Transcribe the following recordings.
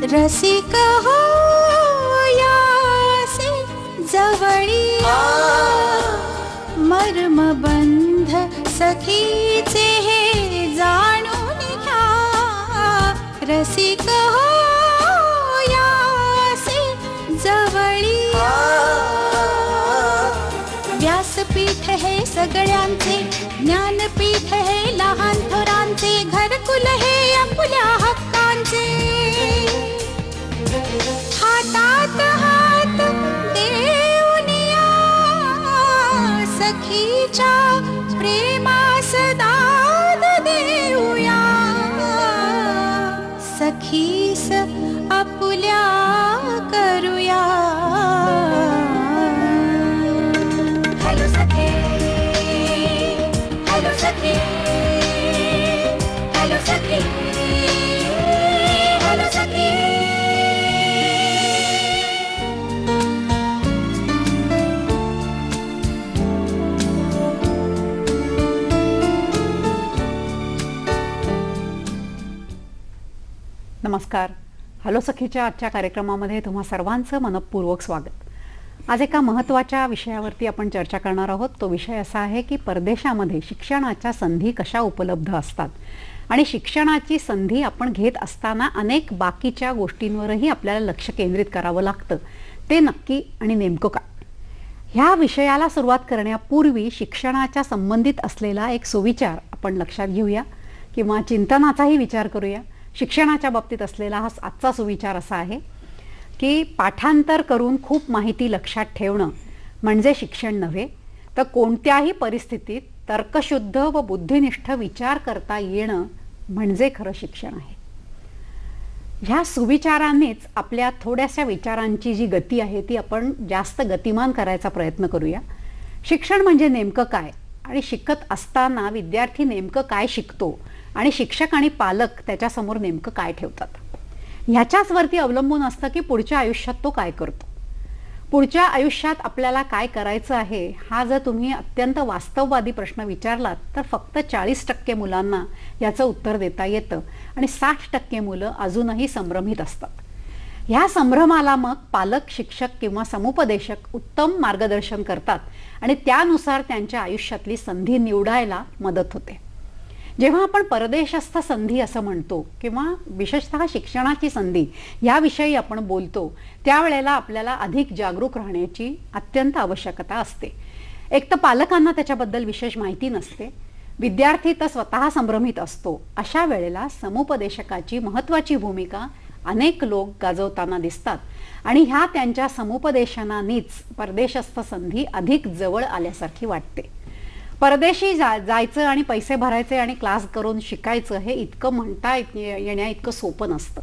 रसिक हो यासे जवळी मर्मबंध सखीचे हे जाणून घ्या. रसिक हो यासे जवळी व्यासपीठ हे सगळ्यांचे, ज्ञानपीठ हे लहान थोरांचे, घरकुल हे आपल्या हक्कांचे. हातात हात देऊनिया सखीच्या प्रेमास दाद देऊया. सखीस आपुल्या करूया. हॅलो सखे, हॅलो सखे, हॅलो सखे, हॅलो सखे. नमस्कार. हॅलो सखीच्या आजच्या कार्यक्रमामध्ये तुम्हा सर्वांचं मनपूर्वक स्वागत. आज एका महत्त्वाच्या विषयावरती आपण चर्चा करणार आहोत. तो विषय असा आहे की परदेशामध्ये शिक्षणाच्या संधी कशा उपलब्ध असतात आणि शिक्षणाची संधी आपण घेत असताना अनेक बाकीच्या गोष्टींवरही आपल्याला लक्ष केंद्रित करावं लागतं. ते नक्की आणि नेमकं काय? ह्या विषयाला सुरुवात करण्यापूर्वी शिक्षणाच्या संबंधित असलेला एक सुविचार आपण लक्षात घेऊया किंवा चिंतनाचाही विचार करूया. शिक्षणाच्या बाबतीत असलेला हा आजचा सुविचार असा आहे की पाठांतर करून खूप माहिती लक्षात ठेवणं म्हणजे शिक्षण नव्हे, तर कोणत्याही परिस्थितीत तर्कशुद्ध व बुद्धिनिष्ठ विचार करता येणं म्हणजे खरं शिक्षण आहे. ह्या सुविचारांनीच आपल्या थोड्याशा विचारांची जी गती आहे ती आपण जास्त गतिमान करायचा प्रयत्न करूया. शिक्षण म्हणजे नेमकं काय आणि शिकत असताना विद्यार्थी नेमकं काय शिकतो आणि शिक्षक आणि पालक त्याच्यासमोर नेमकं काय ठेवतात ह्याच्याच वरती अवलंबून असतं की पुढच्या आयुष्यात तो काय करतो. पुढच्या आयुष्यात आपल्याला काय करायचं आहे हा जर तुम्ही अत्यंत वास्तववादी प्रश्न विचारलात तर फक्त 40% मुलांना याचं उत्तर देता येतं आणि 60% मुलं अजूनही संभ्रमित असतात. ह्या संभ्रमाला मग पालक, शिक्षक किंवा समुपदेशक उत्तम मार्गदर्शन करतात आणि त्यानुसार त्यांच्या आयुष्यातली संधी निवडायला मदत होते. जेव्हा आपण परदेशस्थ संधी असं म्हणतो किंवा विशेषतः शिक्षणाची संधी याविषयी आपण बोलतो त्यावेळेला आपल्याला अधिक जागरूक राहण्याची अत्यंत आवश्यकता असते. एक तर पालकांना त्याच्याबद्दल विशेष माहिती नसते, विद्यार्थी तर स्वतः संभ्रमित असतो. अशा वेळेला समुपदेशकाची महत्त्वाची भूमिका अनेक लोक गाजवताना दिसतात आणि ह्या त्यांच्या समुपदेशनानीच परदेशस्थ संधी अधिक जवळ आल्यासारखी वाटते. परदेशी जायचं आणि पैसे भरायचे आणि क्लास करून शिकायचं हे इतकं म्हणता येण्या इतकं सोपं नसतं.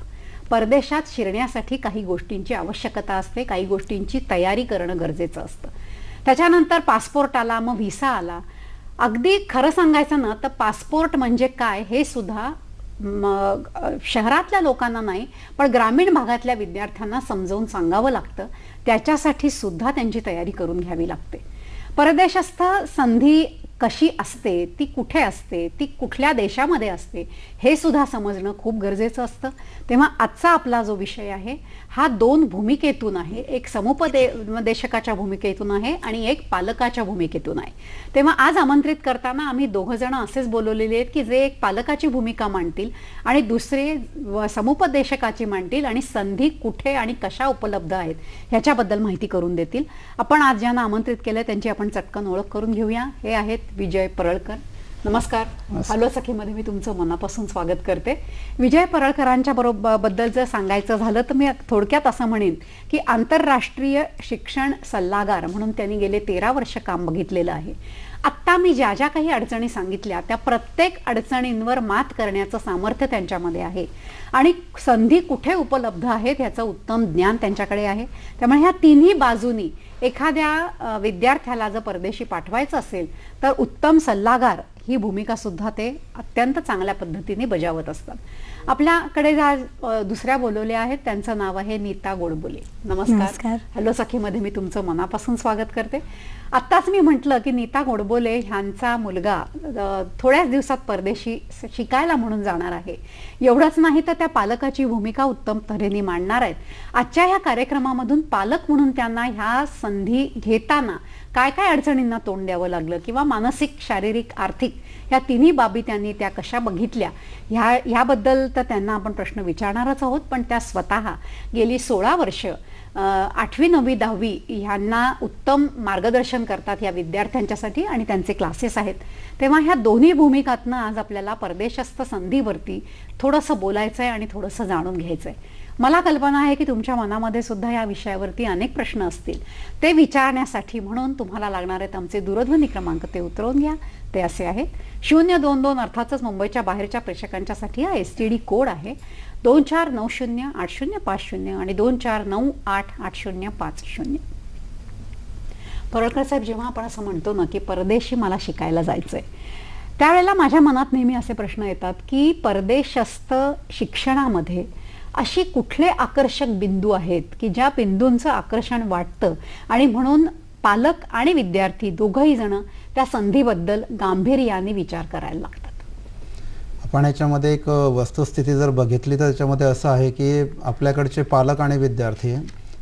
परदेशात शिरण्यासाठी काही गोष्टींची आवश्यकता असते, काही गोष्टींची तयारी करणं गरजेचं असतं. त्याच्यानंतर पासपोर्ट आला, मग व्हिसा आला. अगदी खरं सांगायचं ना तर पासपोर्ट म्हणजे काय हे सुद्धा शहरातल्या लोकांना नाही पण ग्रामीण भागातल्या विद्यार्थ्यांना समजावून सांगावं लागतं. त्याच्यासाठी सुद्धा त्यांची तयारी करून घ्यावी लागते. परदेशस्थ संधी कशी असते, ती कुठे असते, ती कुठल्या देशामध्ये असते हे सुद्धा समजणं खूप गरजेचं असतं. तेव्हा आजचा आपला जो विषय आहे हा 2 भूमिकेतून आहे. एक समुपदेशकाच्या भूमिकेतून आहे आणि एक पालकाच्या भूमिकेतून आहे. तेव्हा आज आमंत्रित करताना आम्ही 2 जण असेच बोलवलेले आहेत की जे एक पालकाची भूमिका मांडतील आणि दुसरे समुपदेशकाची मांडतील आणि संधी कुठे आणि कशा उपलब्ध आहेत ह्याच्याबद्दल माहिती करून देतील. आपण आज ज्यांना आमंत्रित केलं त्यांची आपण चटकन ओळख करून घेऊया. हे आहेत विजय परळकर. नमस्कार. हॅलो सखीमध्ये मी तुमचं मनापासून स्वागत करते. विजय परळकरांच्या बद्दल जर सांगायचं झालं तर मी थोडक्यात असं म्हणेन की आंतरराष्ट्रीय शिक्षण सल्लागार म्हणून त्यांनी गेले 13 वर्ष काम बघितलेलं आहे. आत्ता मी ज्या ज्या काही अडचणी सांगितल्या त्या प्रत्येक अडचणींवर मात करण्याचं सामर्थ्य त्यांच्यामध्ये आहे आणि संधी कुठे उपलब्ध आहेत ह्याचं उत्तम ज्ञान त्यांच्याकडे आहे. त्यामुळे ह्या तिन्ही बाजूनी एखाद्या विद्यार्थ्याला जर परदेशी पाठवायचं असेल तर उत्तम सल्लागार ही भूमिका सुद्धा ते अत्यंत चांगल्या पद्धतीने बजावत असतात. आपल्याकडे जे आज दुसऱ्या बोलवल्या आहेत त्यांचं नाव आहे नीता गोडबोले. नमस्कार. हॅलो सखीमध्ये मी तुमचं मनापासून स्वागत करते. आत्ताच मी म्हटलं की नीता गोडबोले ह्यांचा मुलगा थोड्याच दिवसात परदेशी शिकायला म्हणून जाणार आहे. एवढंच नाही तर त्या पालकाची भूमिका उत्तम तऱ्हेने मांडणार आहेत. आजच्या ह्या कार्यक्रमामधून पालक म्हणून त्यांना ह्या संधी घेताना काय काय अडचणींना तोंड द्यावं लागलं किंवा मानसिक, शारीरिक, आर्थिक ह्या तिन्ही बाबी त्यांनी त्या कशा बघितल्या ह्याबद्दल तर त्यांना आपण प्रश्न विचारणारच आहोत. पण त्या स्वतः गेली 16 वर्ष 8वी, 9वी, 10वी ह्यांना उत्तम मार्गदर्शन करतात या विद्यार्थ्यांच्यासाठी आणि त्यांचे क्लासेस आहेत. तेव्हा ह्या दोन्ही भूमिकातनं आज आपल्याला परदेशस्थ संधीवरती थोडंसं बोलायचं आहे आणि थोडंसं जाणून घ्यायचं आहे. मला कल्पना आहे की तुमच्या मनामध्ये सुद्धा या विषयावरती अनेक प्रश्न असतील. ते विचारण्यासाठी म्हणून तुम्हाला लागणार आहेत आमचे दूरध्वनी क्रमांक, ते उतरवून घ्या. ते असे आहेत 022, अर्थातच मुंबईच्या बाहेरच्या प्रेक्षकांच्यासाठी हा STD कोड आहे 24908050 आणि 24988050. परोळकर साहेब, जेव्हा आपण असं म्हणतो ना की परदेशी मला शिकायला जायचंय, त्यावेळेला माझ्या मनात नेहमी असे प्रश्न येतात की परदेशस्थ शिक्षणामध्ये अशी कुठले आकर्षक बिंदू आहेत की ज्या बिंदूंचं आकर्षण वाटतं आणि म्हणून पालक आणि विद्यार्थी दोघंही जण त्या संधीबद्दल गांभीर्याने विचार करायला लागतात. आपण याच्यामध्ये एक वस्तुस्थिती जर बघितली तर त्याच्यामध्ये असं आहे की आपल्याकडचे पालक आणि विद्यार्थी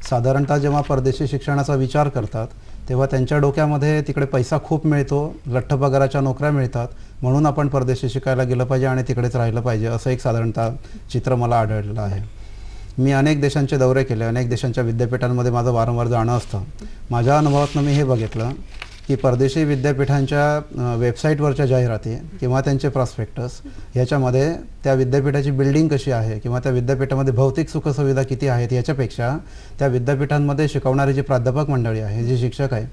साधारणतः जेव्हा परदेशी शिक्षणाचा विचार करतात तेव्हा त्यांच्या डोक्यामध्ये तिकडे पैसा खूप मिळतो, लठ्ठ पगाराच्या नोकऱ्या मिळतात, म्हणून आपण परदेशी शिकायला गेलं पाहिजे आणि तिकडेच राहिलं पाहिजे, असं एक साधारणतः चित्र मला आढळलेलं आहे. मी अनेक देशांचे दौरे केले, अनेक देशांच्या विद्यापीठांमध्ये माझं वारंवार जाणं असतं. माझ्या अनुभवातनं मी हे बघितलं की परदेशी विद्यापीठांच्या वेबसाईटवरच्या जाहिराती किंवा त्यांचे प्रॉस्पेक्टस ह्याच्यामध्ये त्या विद्यापीठाची बिल्डिंग कशी आहे किंवा त्या विद्यापीठामध्ये भौतिक सुखसुविधा किती आहेत याच्यापेक्षा त्या विद्यापीठांमध्ये शिकवणारी जी प्राध्यापक मंडळी आहे, जे शिक्षक आहे,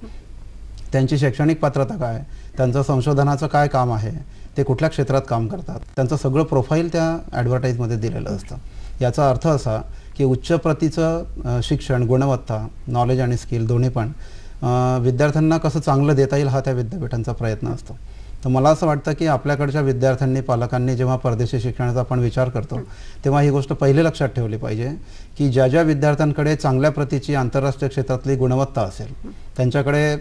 त्यांची शैक्षणिक पात्रता काय, त्यांचं संशोधनाचं काय काम आहे, ते कुठल्या क्षेत्रात काम करतात, त्यांचं सगळं प्रोफाईल त्या ॲडव्हर्टाईजमध्ये दिलेलं असतं. याचा अर्थ असा की उच्च प्रतीचं शिक्षण, गुणवत्ता, नॉलेज आणि स्किल दोन्ही पण विद्यार्थ्यांना कसं चांगलं देता येईल हा त्या विद्यापीठांचा प्रयत्न असतो. तर मला असं वाटतं की आपल्याकडच्या विद्यार्थ्यांनी, पालकांनी जेव्हा परदेशी शिक्षणाचा आपण विचार करतो तेव्हा ही गोष्ट पहिले लक्षात ठेवली पाहिजे की ज्या ज्या विद्यार्थ्यांकडे चांगल्या प्रतीची आंतरराष्ट्रीय क्षेत्रातली गुणवत्ता असेल, त्यांच्याकडे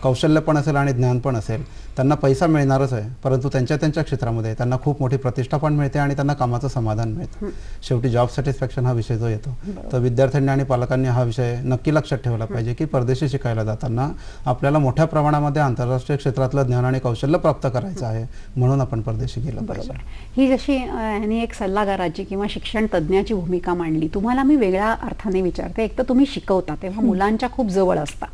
कौशल्य पण असेल आणि ज्ञान पण असेल, त्यांना पैसा मिळणारच आहे, परंतु त्यांच्या क्षेत्रामध्ये त्यांना खूप मोठी प्रतिष्ठा पण मिळते आणि त्यांना कामाचं समाधान मिळतं. शेवटी जॉब सॅटिस्फॅक्शन हा विषय जो येतो, तर विद्यार्थ्यांनी आणि पालकांनी हा विषय नक्की लक्षात ठेवला पाहिजे की परदेशी शिकायला जाताना आपल्याला मोठ्या प्रमाणामध्ये आंतरराष्ट्रीय क्षेत्रातलं ज्ञान आणि कौशल्य प्राप्त करायचं आहे, म्हणून आपण परदेशी गेलं पाहिजे. ही जशी यांनी एक सल्लागाराची किंवा शिक्षण तज्ज्ञाची भूमिका मांडली, तुम्हाला मी वेगळ्या अर्थाने विचारते. एक तर तुम्ही शिकवता तेव्हा मुलांच्या खूप जवळ असता,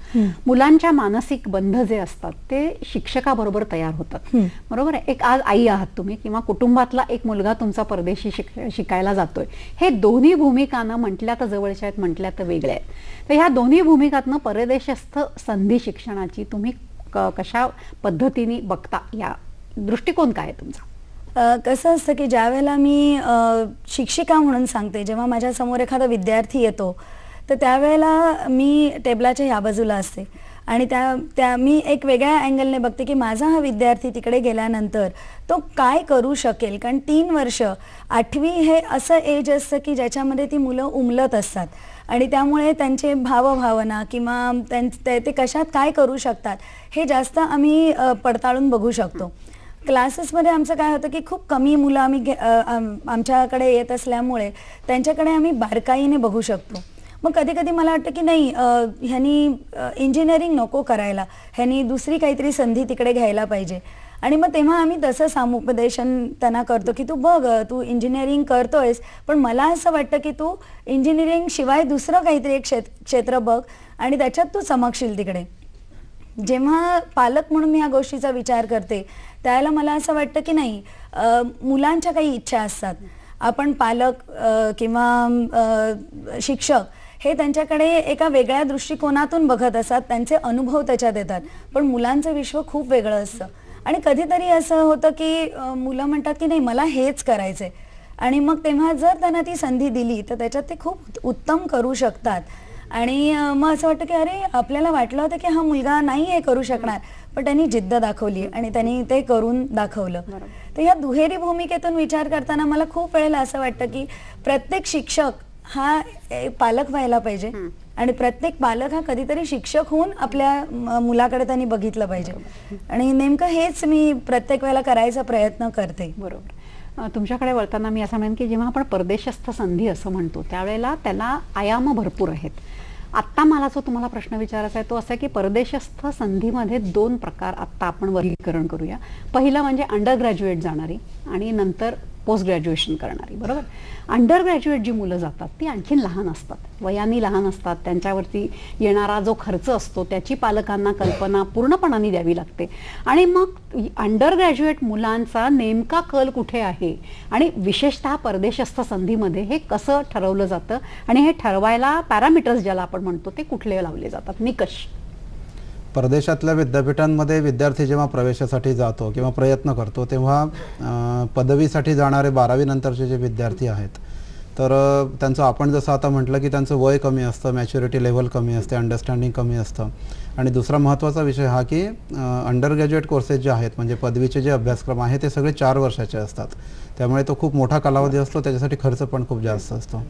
मुलांच्या मानसिक बंध जे असतात ते शिक्षकाबरोबर तयार होतात, बरोबर आहे. एक आज आई आहात तुम्ही किंवा कुटुंबातला एक मुलगा तुमचा परदेशी शिकायला जातोय. हे दोन्ही भूमिकांना म्हटल्या तर जवळच्या आहेत, म्हटल्या तर वेगळ्या आहेत. तर ह्या दोन्ही भूमिकातनं परदेशस्थ संधी शिक्षणाची तुम्ही कशा पद्धतीने बघता, या दृष्टिकोन काय आहे तुमचा? कसं असतं की ज्या वेळेला मी शिक्षिका म्हणून सांगते, जेव्हा माझ्या समोर एखादा विद्यार्थी येतो तर त्यावेळेला मी टेबलाच्या ह्या बाजूला असते आणि त्या मी एक वेगळ्या अँगलने बघते की माझा हा विद्यार्थी तिकडे गेल्यानंतर तो काय करू शकेल. कारण 3 वर्ष 8वी हे असं एज असतं की ज्याच्यामध्ये ती मुलं उमलत असतात आणि त्यामुळे त्यांचे भावभावना किंवा ते कशात काय करू शकतात हे जास्त आम्ही पडताळून बघू शकतो. क्लासेसमध्ये आमचं काय होतं की खूप कमी मुलं आमच्याकडे येत असल्यामुळे त्यांच्याकडे आम्ही बारकाईने बघू शकतो. मग कधी कधी मला वाटतं की नाही, ह्यांनी इंजिनिअरिंग नको करायला, ह्यांनी दुसरी काहीतरी संधी तिकडे घ्यायला पाहिजे. आणि मग तेव्हा आम्ही तसं सामुपदेशन त्यांना करतो की तू बघ, तू इंजिनिअरिंग करतोयस, पण मला असं वाटतं की तू इंजिनिअरिंग शिवाय दुसरं काहीतरी एक क्षेत्र बघ आणि त्याच्यात तू चमकशील तिकडे. जेव्हा पालक म्हणून मी या गोष्टीचा विचार करते त्यावेळेला मला असं वाटतं की नाही, मुलांच्या काही इच्छा असतात, आपण पालक किंवा शिक्षक हे त्यांच्याकडे एका वेगळ्या दृष्टिकोनातून बघत असतात, त्यांचे अनुभव त्याच्यात येतात, पण मुलांचं विश्व खूप वेगळं असतं. आणि कधीतरी असं होतं की मुलं म्हणतात की नाही मला हेच करायचंय, आणि मग तेव्हा जर त्यांना ती संधी दिली तर त्याच्यात ते खूप उत्तम करू शकतात. आणि मग असं वाटतं की अरे, आपल्याला वाटलं होतं की हा मुलगा नाही हे करू शकणार, पण त्यांनी जिद्द दाखवली आणि त्यांनी ते करून दाखवलं. तर ह्या दुहेरी भूमिकेतून विचार करताना मला खूप वेळेला असं वाटतं की प्रत्येक शिक्षक हा पालक व्हायला पाहिजे आणि प्रत्येक पालक हा कधीतरी शिक्षक होऊन आपल्या मुलाकडे त्यांनी बघितलं पाहिजे आणि नेमकं हेच मी प्रत्येक वेळेला करायचा प्रयत्न करते. बरोबर. तुमच्याकडे वळताना मी असं म्हणेन की जेव्हा आपण परदेशस्थ संधी असं म्हणतो त्यावेळेला त्याला आयाम भरपूर आहेत. आत्ता मला जो तुम्हाला प्रश्न विचारायचा आहे तो असा आहे की परदेशस्थ संधीमध्ये 2 प्रकार आत्ता आपण वर्गीकरण करूया. पहिलं म्हणजे अंडर ग्रॅज्युएट जाणारी आणि नंतर पोस्ट ग्रॅज्युएशन करणारी. बरोबर. अंडर ग्रॅज्युएट जी मुलं जातात ती आणखीन लहान असतात, वयाने लहान असतात, त्यांच्यावरती येणारा जो खर्च असतो त्याची पालकांना कल्पना पूर्णपणाने द्यावी लागते आणि मग अंडर ग्रॅज्युएट मुलांचा नेमका कल कुठे आहे आणि विशेषतः परदेशस्थ संधीमध्ये हे कसं ठरवलं जातं आणि हे ठरवायला पॅरामीटर्स ज्याला आपण म्हणतो ते कुठले लावले जातात, निकष? परदेशातल्या विद्यापीठांमध्ये विद्यार्थी जेव्हा प्रवेशासाठी जातो किंवा प्रयत्न करतो तेव्हा पदवीसाठी जाणारे 12वी नंतरचे जे विद्यार्थी आहेत तर त्यांचं आपण जसं आता म्हटलं की त्यांचं वय कमी असतं, मॅच्युरिटी लेव्हल कमी असते, अंडरस्टँडिंग कमी असतं. आणि दुसरा महत्त्वाचा विषय हा की अंडर ग्रॅज्युएट कोर्सेस जे आहेत म्हणजे पदवीचे जे अभ्यासक्रम आहेत ते सगळे 4 वर्षाचे असतात. त्यामुळे तो खूप मोठा कालावधी असतो, त्याच्यासाठी खर्च पण खूप जास्त असतो.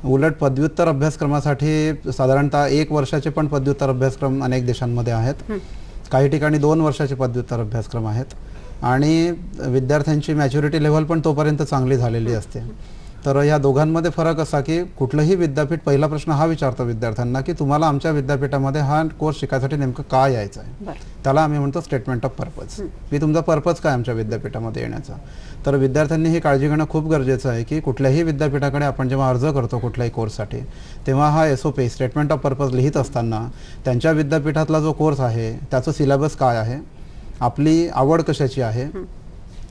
उलट पदव्युत्तर अभ्यासक्रमासाठी साधारणतः 1 वर्षाचे पण पदव्युत्तर अभ्यासक्रम अनेक देशांमध्ये आहेत. काही ठिकाणी 2 वर्षाचे पदव्युत्तर अभ्यासक्रम आहेत आणि विद्यार्थ्यांची मॅच्युरिटी लेव्हल पण तोपर्यंत चांगली झालेली असते. तर ह्या दोघांमध्ये फरक असा की कुठलंही विद्यापीठ पहिला प्रश्न हा विचारतो विद्यार्थ्यांना की तुम्हाला आमच्या विद्यापीठामध्ये हा कोर्स शिकायसाठी नेमकं काय यायचं आहे. त्याला आम्ही म्हणतो स्टेटमेंट ऑफ पर्पज, की तुमचा पर्पज काय आमच्या विद्यापीठामध्ये येण्याचा. तर विद्यार्थ्यांनी ही काळजी घेणं खूप गरजेचं आहे की कुठल्याही विद्यापीठाकडे आपण जेव्हा अर्ज करतो कुठल्याही कोर्ससाठी तेव्हा हा SOP स्टेटमेंट ऑफ पर्पज लिहित असताना त्यांच्या विद्यापीठातला जो कोर्स आहे त्याचं सिलेबस काय आहे, आपली आवड कशाची आहे,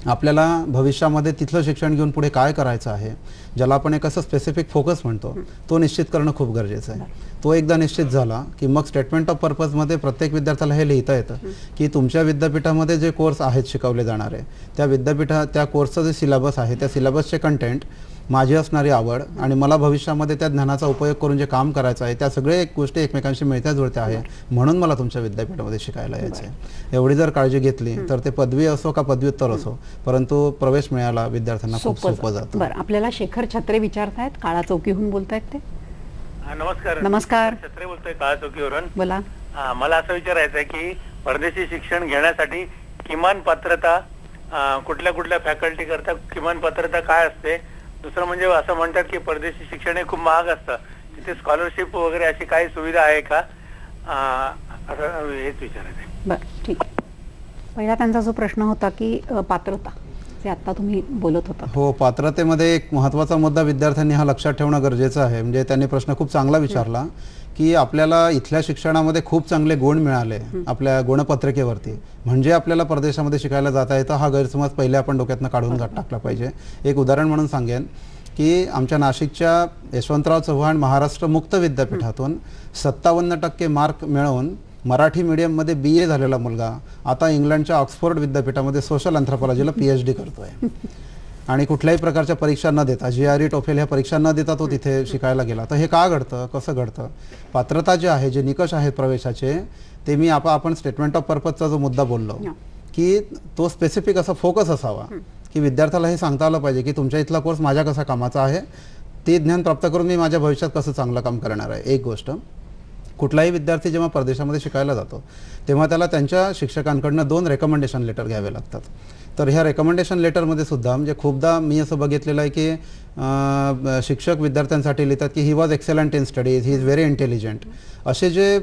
आपल्याला भविष्यामध्ये तिथलं शिक्षण घेऊन पुढे काय करायचं आहे, ज्याला आपण एक असं स्पेसिफिक फोकस म्हणतो, तो निश्चित करणं खूप गरजेचं आहे. तो एकदा निश्चित झाला की मग स्टेटमेंट ऑफ पर्पजमध्ये प्रत्येक विद्यार्थ्याला हे लिहिता येतं की तुमच्या विद्यापीठामध्ये जे कोर्स आहेत शिकवले जाणारे त्या कोर्सचं जे सिलेबस आहे त्या सिलेबसचे कंटेंट, माझी असणारी आवड आणि मला भविष्यामध्ये त्या ज्ञानाचा उपयोग करून जे काम करायचं आहे त्या सगळ्या एक गोष्टी एकमेकांशी मिळत्या जुळत्या आहे म्हणून मला तुमच्या विद्यापीठामध्ये शिकायला यायचं आहे. एवढी जर काळजी घेतली तर ते पदवी असो का पदव्युत्तर असो परंतु प्रवेश मिळायला विद्यार्थ्यांना खूप सोपं जातं. बरं, आपल्याला शेखर छत्रे विचारतायत, काळा चौकीहून बोलतायत ते. नमस्कार. नमस्कार. छत्रे बोलतोय काळा चौकीवरून. बोला. मला असं विचारायचं आहे की परदेशी शिक्षण घेण्यासाठी किमान पात्रता कुठल्या कुठल्या फॅकल्टी करता किमान पात्रता काय असते? दुसरं म्हणजे असं म्हणतात की परदेशी शिक्षण हे खूप महाग असतं, तिथे स्कॉलरशिप वगैरे अशी काही सुविधा आहे का, असं हेच विचारायचं आहे. बरं, ठीक. पहिला त्यांचा जो प्रश्न होता की पात्रता, जे आता तुम्ही बोलत होता. हो, पात्रतेमध्ये एक महत्त्वाचा मुद्दा विद्यार्थ्यांनी हा लक्षात ठेवणं गरजेचं आहे. म्हणजे त्यांनी प्रश्न खूप चांगला विचारला की आपल्याला इथल्या शिक्षणामध्ये खूप चांगले गुण मिळाले आपल्या गुणपत्रिकेवरती म्हणजे आपल्याला परदेशामध्ये शिकायला जाता येतं, हा गैरसमज पहिले आपण डोक्यातनं काढून टाकला पाहिजे. एक उदाहरण म्हणून सांगेन की आमच्या नाशिकच्या यशवंतराव चव्हाण महाराष्ट्र मुक्त विद्यापीठातून 57% मार्क मिळवून मराठी मीडियममध्ये BA झालेला मुलगा आता इंग्लंडच्या ऑक्सफोर्ड विद्यापीठामध्ये सोशल अँथ्रोपॉलॉजीला PhD करतोय आणि कुठल्याही प्रकारच्या परीक्षा न देता GRE TOEFL ह्या परीक्षा न देता तो तिथे शिकायला गेला. तर हे का घडतं, कसं घडतं? पात्रता जे आहे, जे निकष आहेत प्रवेशाचे ते मी आपण स्टेटमेंट ऑफ पर्पजचा जो मुद्दा बोललो की तो स्पेसिफिक असा फोकस असावा की विद्यार्थ्याला हे सांगता आलं पाहिजे की तुमच्या इथला कोर्स माझ्या कसा कामाचा आहे, ते ज्ञान प्राप्त करून मी माझ्या भविष्यात कसं चांगलं काम करणार आहे. एक गोष्ट, कुठलाही विद्यार्थी जेव्हा परदेशामध्ये शिकायला जातो तेव्हा त्याला त्यांच्या शिक्षकांकडनं 2 रेकमेंडेशन लेटर घ्यावे लागतात. तर ह्या रेकमेंडेशन लेटरमध्ये सुद्धा म्हणजे खूपदा मी असं बघितलेलं आहे की शिक्षक विद्यार्थ्यांसाठी लिहितात की he was एक्सेलंट in studies, he is very intelligent. असे जे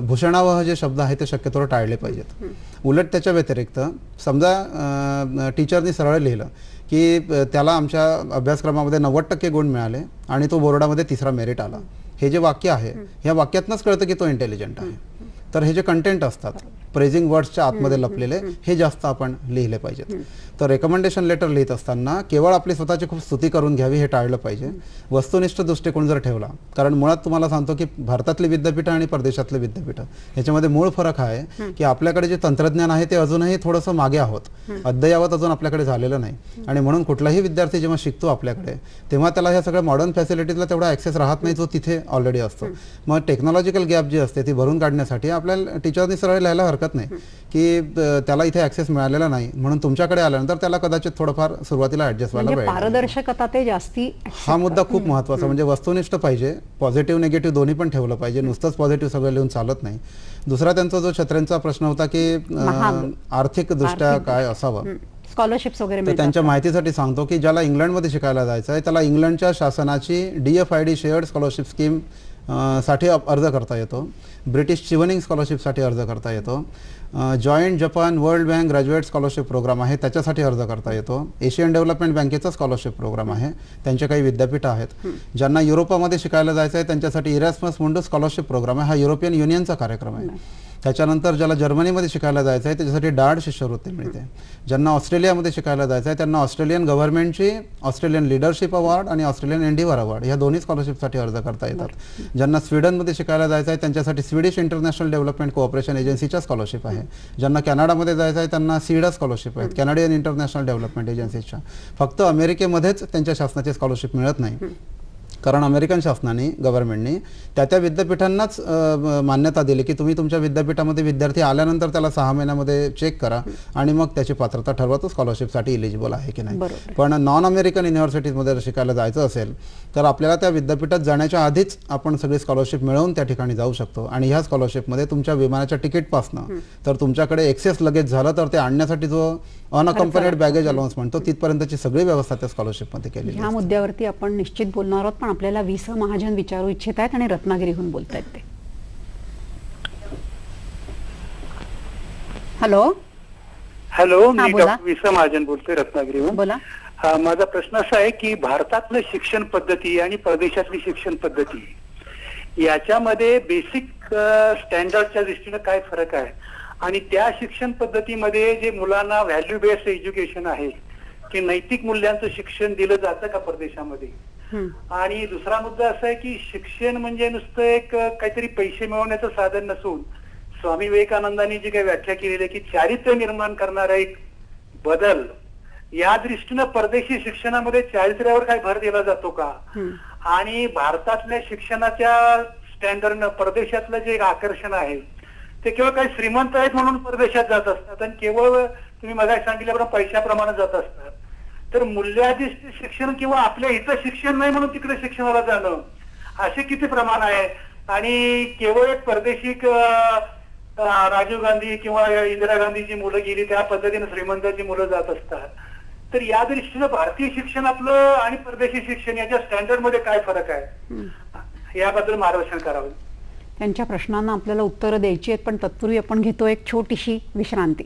भूषणावह जे शब्द आहेत ते शक्यतो टाळले पाहिजेत. उलट त्याच्या व्यतिरिक्त समजा टीचरनी सरळ लिहिलं की त्याला आमच्या अभ्यासक्रमामध्ये 90% गुण मिळाले आणि तो बोर्डामध्ये 3रा मेरिट आला, हे जे वाक्य आहे ह्या वाक्यातनंच कळतं की तो इंटेलिजंट आहे. तर हे जे कंटेंट असतात प्रेझिंग वर्ड्सच्या आतमध्ये लपलेले हे जास्त आपण लिहिले पाहिजेत. तर रेकमेंडेशन लेटर लिहित असताना केवळ आपली स्वतःची खूप स्तुती करून घ्यावी हे टाळलं पाहिजे. वस्तुनिष्ठ दृष्टिकोन जर ठेवला, कारण मुळात तुम्हाला सांगतो की भारतातली विद्यापीठं आणि परदेशातले विद्यापीठं ह्याच्यामध्ये मूळ फरक आहे की आपल्याकडे जे तंत्रज्ञान आहे ते अजूनही थोडंसं मागे आहोत, अद्ययावत अजून आपल्याकडे झालेलं नाही. आणि म्हणून कुठलाही विद्यार्थी जेव्हा शिकतो आपल्याकडे तेव्हा त्याला ह्या सगळ्या मॉडर्न फॅसिलिटीजला तेवढा ॲक्सेस राहत नाही जो तिथे ऑलरेडी असतो. मग टेक्नॉलॉजिकल गॅप जी असते ती भरून काढण्यासाठी आपल्याला टीचरनी सरळ लिहायला हरकत शकत नाही की त्याला इथे ऍक्सेस मिळालेला नाही म्हणून तुमच्याकडे आल्यानंतर त्याला कदाचित थोडंफार सुरुवातीला ऍडजस्ट व्हायला म्हणजे वेळ पारदर्शकता ते जास्ती हा मुद्दा खूप महत्त्वाचा म्हणजे वस्तुनिष्ठ पाहिजे, पॉझिटिव्ह निगेटिव्ह दोन्ही पण ठेवलं पाहिजे, नुसतंच पॉझिटिव्ह सगळं लिहून चालत नाही. दुसरा त्यांचा जो छत्र्यांचा प्रश्न होता की आर्थिक दृष्ट्या काय असावं, स्कॉलरशिप्स वगैरे तर मिळतात. त्यांच्या माहितीसाठी सांगतो की ज्याला इंग्लंडमध्ये शिकायला जायचं आहे त्याला इंग्लंडच्या शासनाची DFID शेअर्ड स्कॉलरशिप स्कीम साठी अर्ज करता येतो, ब्रिटिश चिवनिंग स्कॉलरशिपसाठी अर्ज करता येतो, joint Japan world bank graduate scholarship program आहे त्याच्यासाठी अर्ज करता येतो, एशियन डेव्हलपमेंट बँकेचा स्कॉलरशिप प्रोग्राम आहे, त्यांचे काही विद्यापीठ आहेत. ज्यांना युरोपामध्ये शिकायला जायचं आहे त्यांच्यासाठी इरास्मस मुंडस स्कॉलरशिप प्रोग्राम आहे, हा युरोपियन युनियनचा कार्यक्रम आहे. त्याच्यानंतर ज्याला जर्मनीमध्ये शिकायला जायचं आहे त्याच्यासाठी डार्ड शिष्यवृत्ती मिळते. ज्यांना ऑस्ट्रेलियामध्ये शिकायला जायचं आहे त्यांना ऑस्ट्रेलियन गव्हर्नमेंटची ऑस्ट्रेलियन लिडरशिप अवॉर्ड आणि ऑस्ट्रेलियन एंडिवर अवॉर्ड ह्या दोन्ही स्कॉलरशिपसाठी अर्ज करता येतात. ज्यांना स्वीडनमध्ये शिकायला जायचं आहे त्यांच्यासाठी स्वीडिश इंटरनॅशनल डेव्हलपमेंट कोऑपरेशन एजन्सीच्या स्कॉलरशिप आहे. ज्यांना कॅनडामध्ये जायचं आहे त्यांना सीडा स्कॉलरशिप आहेत, कॅनडियन इंटरनॅशनल डेव्हलपमेंट एजन्सीच्या. फक्त अमेरिकेमध्येच त्यांच्या शासनाची स्कॉलरशिप मिळत नाही कारण अमेरिकन शासनाने गव्हर्नमेंटने त्या विद्यापीठांनाच मान्यता दिली की तुम्ही तुमच्या विद्यापीठामध्ये विद्यार्थी आल्यानंतर त्याला 6 महिन्यामध्ये चेक करा आणि मग त्याची पात्रता ठरवा तो स्कॉलरशिपसाठी इलिजिबल आहे की नाही. पण नॉन अमेरिकन युनिव्हर्सिटीजमध्ये शिकायला जायचं असेल तर आपल्याला त्या विद्यापीठात जाण्याच्या आधीच आपण सगळी स्कॉलरशिप मिळवून त्या ठिकाणी जाऊ शकतो आणि ह्या स्कॉलरशिपमध्ये तुमच्या विमानाच्या तिकीटपासनं तर तुमच्याकडे एक्सेस लगेच झालं तर ते आणण्यासाठी जो अनअकंपनीड बॅगेज अलाउन्स म्हणतो तिथपर्यंतची सगळी व्यवस्था त्या स्कॉलरशिपमध्ये केली. ह्या मुद्द्यावरती आपण निश्चित बोलणार आहोत पण आपल्याला विस महाजन विचारू इच्छित आहेत आणि रत्नागिरीहून बोलतायत ते. हॅलो हॅलो, हा, मी बोला. डॉक्टर विस महाजन बोलतोय रत्नागिरीहून. बोला. माझा प्रश्न असा आहे की भारतातलं शिक्षण पद्धती आणि परदेशातली शिक्षण पद्धती याच्यामध्ये बेसिक स्टँडर्डच्या दृष्टीने काय फरक आहे आणि त्या शिक्षण पद्धतीमध्ये जे मुलांना व्हॅल्यू बेस्ड एज्युकेशन आहे की नैतिक मूल्यांचं शिक्षण दिलं जातं का परदेशामध्ये. आणि दुसरा मुद्दा असा आहे की शिक्षण म्हणजे नुसतं एक काहीतरी पैसे मिळवण्याचं साधन नसून स्वामी विवेकानंदांनी जी काही व्याख्या केलेली आहे की चारित्र्य निर्माण करणारा एक बदल, या दृष्टीनं परदेशी शिक्षणामध्ये चारित्र्यावर काय भर दिला जातो का आणि भारतातल्या शिक्षणाच्या स्टँडर्डनं परदेशातलं जे आकर्षण आहे ते केवळ काही श्रीमंत आहेत म्हणून परदेशात जात असतात आणि केवळ तुम्ही मगाशी सांगितल्याप्रमाणे पैशाप्रमाणे जात असतात. तर मूल्याधिष्ठित शिक्षण किंवा आपल्या इथं शिक्षण नाही म्हणून तिकडे शिक्षणाला जाणं असे किती प्रमाण आहे आणि केवळ एक परदेशी राजीव गांधी किंवा इंदिरा गांधीची मुलं गेली त्या पद्धतीने श्रीमंताची मुलं जात असतात. तर या दृष्टीनं भारतीय शिक्षण आपलं आणि परदेशी शिक्षण याच्या स्टँडर्ड मध्ये काय फरक आहे याबद्दल मार्गदर्शन करावं. त्यांच्या प्रश्नांना आपल्याला उत्तरं द्यायची आहेत पण तत्पूर्वी आपण घेतो एक छोटीशी विश्रांती.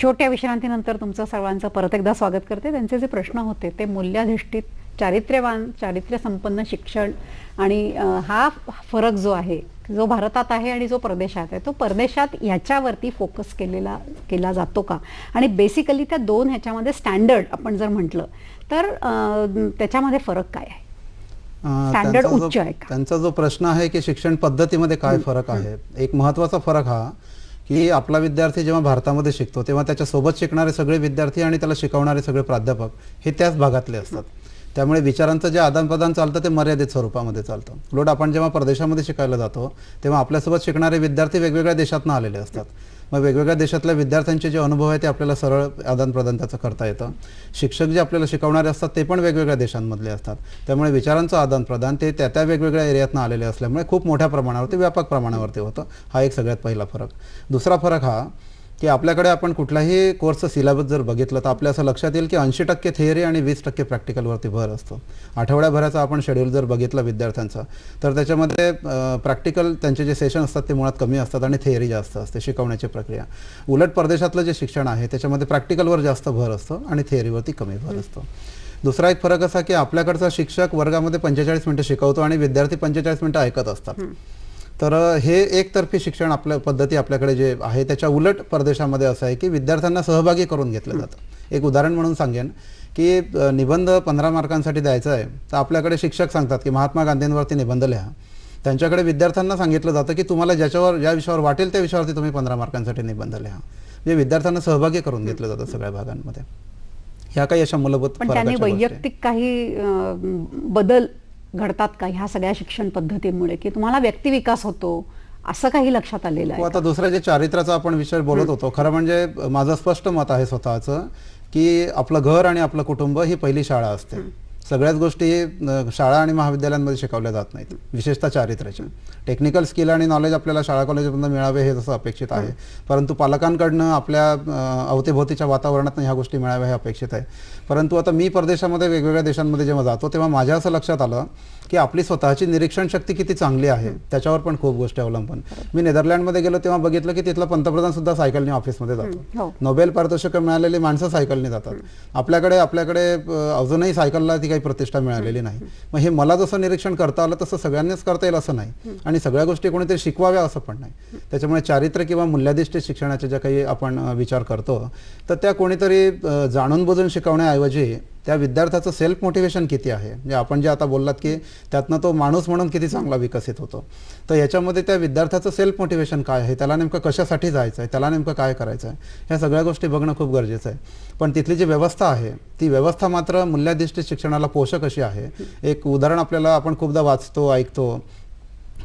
छोट्या विश्रांतीनंतर तुमचं सर्वांचं परत एकदा स्वागत करते. त्यांचे जे प्रश्न होते ते मूल्याधिष्ठित चारित्र्यवान चारित्र्य संपन्न शिक्षण आणि हा फरक जो आहे जो भारतात आहे आणि जो परदेशात आहे तो परदेशात याच्यावरती फोकस केला जातो का आणि बेसिकली त्या दोन ह्याच्यामध्ये स्टँडर्ड आपण जर म्हटलं तर त्याच्यामध्ये फरक काय आहे. स्टँडर्ड उच्च आहे का. त्यांचा जो प्रश्न आहे की शिक्षण पद्धतीमध्ये काय फरक आहे, एक महत्त्वाचा फरक हा की आपला विद्यार्थी जेव्हा भारतामध्ये शिकतो तेव्हा त्याच्यासोबत शिकणारे सगळे विद्यार्थी आणि त्याला शिकवणारे सगळे प्राध्यापक हे त्याच भागातले असतात. त्यामुळे विचारांचं जे आदानप्रदान चालतं ते मर्यादित स्वरूपामध्ये चालतं. उलट आपण जेव्हा परदेशामध्ये शिकायला जातो तेव्हा आपल्यासोबत शिकणारे विद्यार्थी वेगवेगळ्या देशातून आलेले असतात. मग वेगवेगळ्या देशातल्या विद्यार्थ्यांचे जे अनुभव आहे ते आपल्याला सरळ आदानप्रदान त्याचं करता येतं. शिक्षक जे आपल्याला शिकवणारे असतात ते पण वेगवेगळ्या देशांमधले असतात. त्यामुळे विचारांचं आदानप्रदान ते त्या वेगवेगळ्या एरियातनं आलेले असल्यामुळे खूप मोठ्या प्रमाणावरती व्यापक प्रमाणावरती होतं. हा एक सगळ्यात पहिला फरक. दुसरा फरक हा की आपल्याकडे आपण कुठलाही कोर्सचं सिलेबस जर बघितलं तर आपल्या असं लक्षात येईल की 80% थिअरी आणि 20% प्रॅक्टिकलवरती भर असतो. आठवड्याभराचा आपण शेड्यूल जर बघितला विद्यार्थ्यांचा तर त्याच्यामध्ये प्रॅक्टिकल त्यांचे जे सेशन असतात ते मुळात कमी असतात आणि थिअरी जास्त असते शिकवण्याची प्रक्रिया. उलट परदेशातलं जे शिक्षण आहे त्याच्यामध्ये प्रॅक्टिकलवर जास्त भर असतो आणि थिअरीवरती कमी भर असतो. दुसरा एक फरक असा की आपल्याकडचा शिक्षक वर्गामध्ये 45 मिनिटं शिकवतो आणि विद्यार्थी 45 मिनिटं ऐकत असतात. तर हे एकतर्फी शिक्षण आपल्या पद्धती आपल्याकडे जे आहे त्याच्या उलट परदेशामध्ये असं आहे की विद्यार्थ्यांना सहभागी करून घेतलं जातं. एक उदाहरण म्हणून सांगेन की निबंध 15 मार्कांसाठी द्यायचा आहे तर आपल्याकडे शिक्षक सांगतात की महात्मा गांधींवरती निबंध लिहा. त्यांच्याकडे विद्यार्थ्यांना सांगितलं जातं की तुम्हाला ज्या विषयावर वाटेल त्या विषयावरती तुम्ही 15 मार्कांसाठी निबंध लिहा. म्हणजे विद्यार्थ्यांना सहभागी करून घेतलं जातं सगळ्या भागांमध्ये. ह्या काही अशा मूलभूत पण त्यांनी वैयक्तिक काही बदल घडतात का ह्या सगळ्या शिक्षण पद्धतीमुळे, की तुम्हाला व्यक्तिविकास होतो असं काही लक्षात आलेलं आहे? आता दुसऱ्या जे चारित्र्याचा आपण विषय बोलत होतो, खरं म्हणजे माझं स्पष्ट मत आहे स्वतःचं की आपलं घर आणि आपलं कुटुंब ही पहिली शाळा असते. सगळ्याच गोष्टी शाळा आणि महाविद्यालयांमध्ये शिकवल्या जात नाहीत, विशेषतः चारित्र्याच्या. टेक्निकल स्किल आणि नॉलेज आपल्याला शाळा कॉलेजमधून मिळावे हे जसं अपेक्षित आहे, परंतु पालकांकडनं आपल्या अवतीभोवतीच्या वातावरणातून ह्या गोष्टी मिळाव्या हे अपेक्षित आहे. परंतु आता मी परदेशामध्ये वेगवेगळ्या देशांमध्ये जेव्हा जातो तेव्हा माझ्या असं लक्षात आलं की आपली स्वतःची निरीक्षण शक्ती किती चांगली आहे त्याच्यावर पण खूप गोष्टी अवलंबून. मी नेदरलँडमध्ये गेलो तेव्हा बघितलं की तिथला पंतप्रधान सुद्धा सायकलने ऑफिसमध्ये जातो. नोबेल पारितोषिकं मिळालेली माणसं सायकलने जातात. आपल्याकडे अजूनही सायकलला ती काही प्रतिष्ठा मिळालेली नाही. मग हे मला जसं निरीक्षण करता आलं तसं सगळ्यांनीच करता येईल असं नाही, आणि सगळ्या गोष्टी कोणीतरी शिकवाव्या असं पण नाही. त्याच्यामुळे चारित्र्य किंवा मूल्याधिष्ठित शिक्षणाचे ज्या काही आपण विचार करतो तर त्या कोणीतरी जाणून बुजून शिकवण्याऐवजी त्या विद्यार्थ्याचं सेल्फ मोटिवेशन किती आहे, म्हणजे आपण जे आता बोललात की त्यातनं तो माणूस म्हणून किती चांगला विकसित होतो, तर याच्यामध्ये त्या विद्यार्थ्याचं सेल्फ मोटिवेशन काय आहे, त्याला नेमकं कशासाठी जायचं आहे, त्याला नेमकं काय करायचं आहे, ह्या सगळ्या गोष्टी बघणं खूप गरजेचं आहे. पण तिथली जी व्यवस्था आहे ती व्यवस्था मात्र मूल्याधिष्ठित शिक्षणाला पोषक अशी आहे. एक उदाहरण आपल्याला आपण खूपदा वाचतो ऐकतो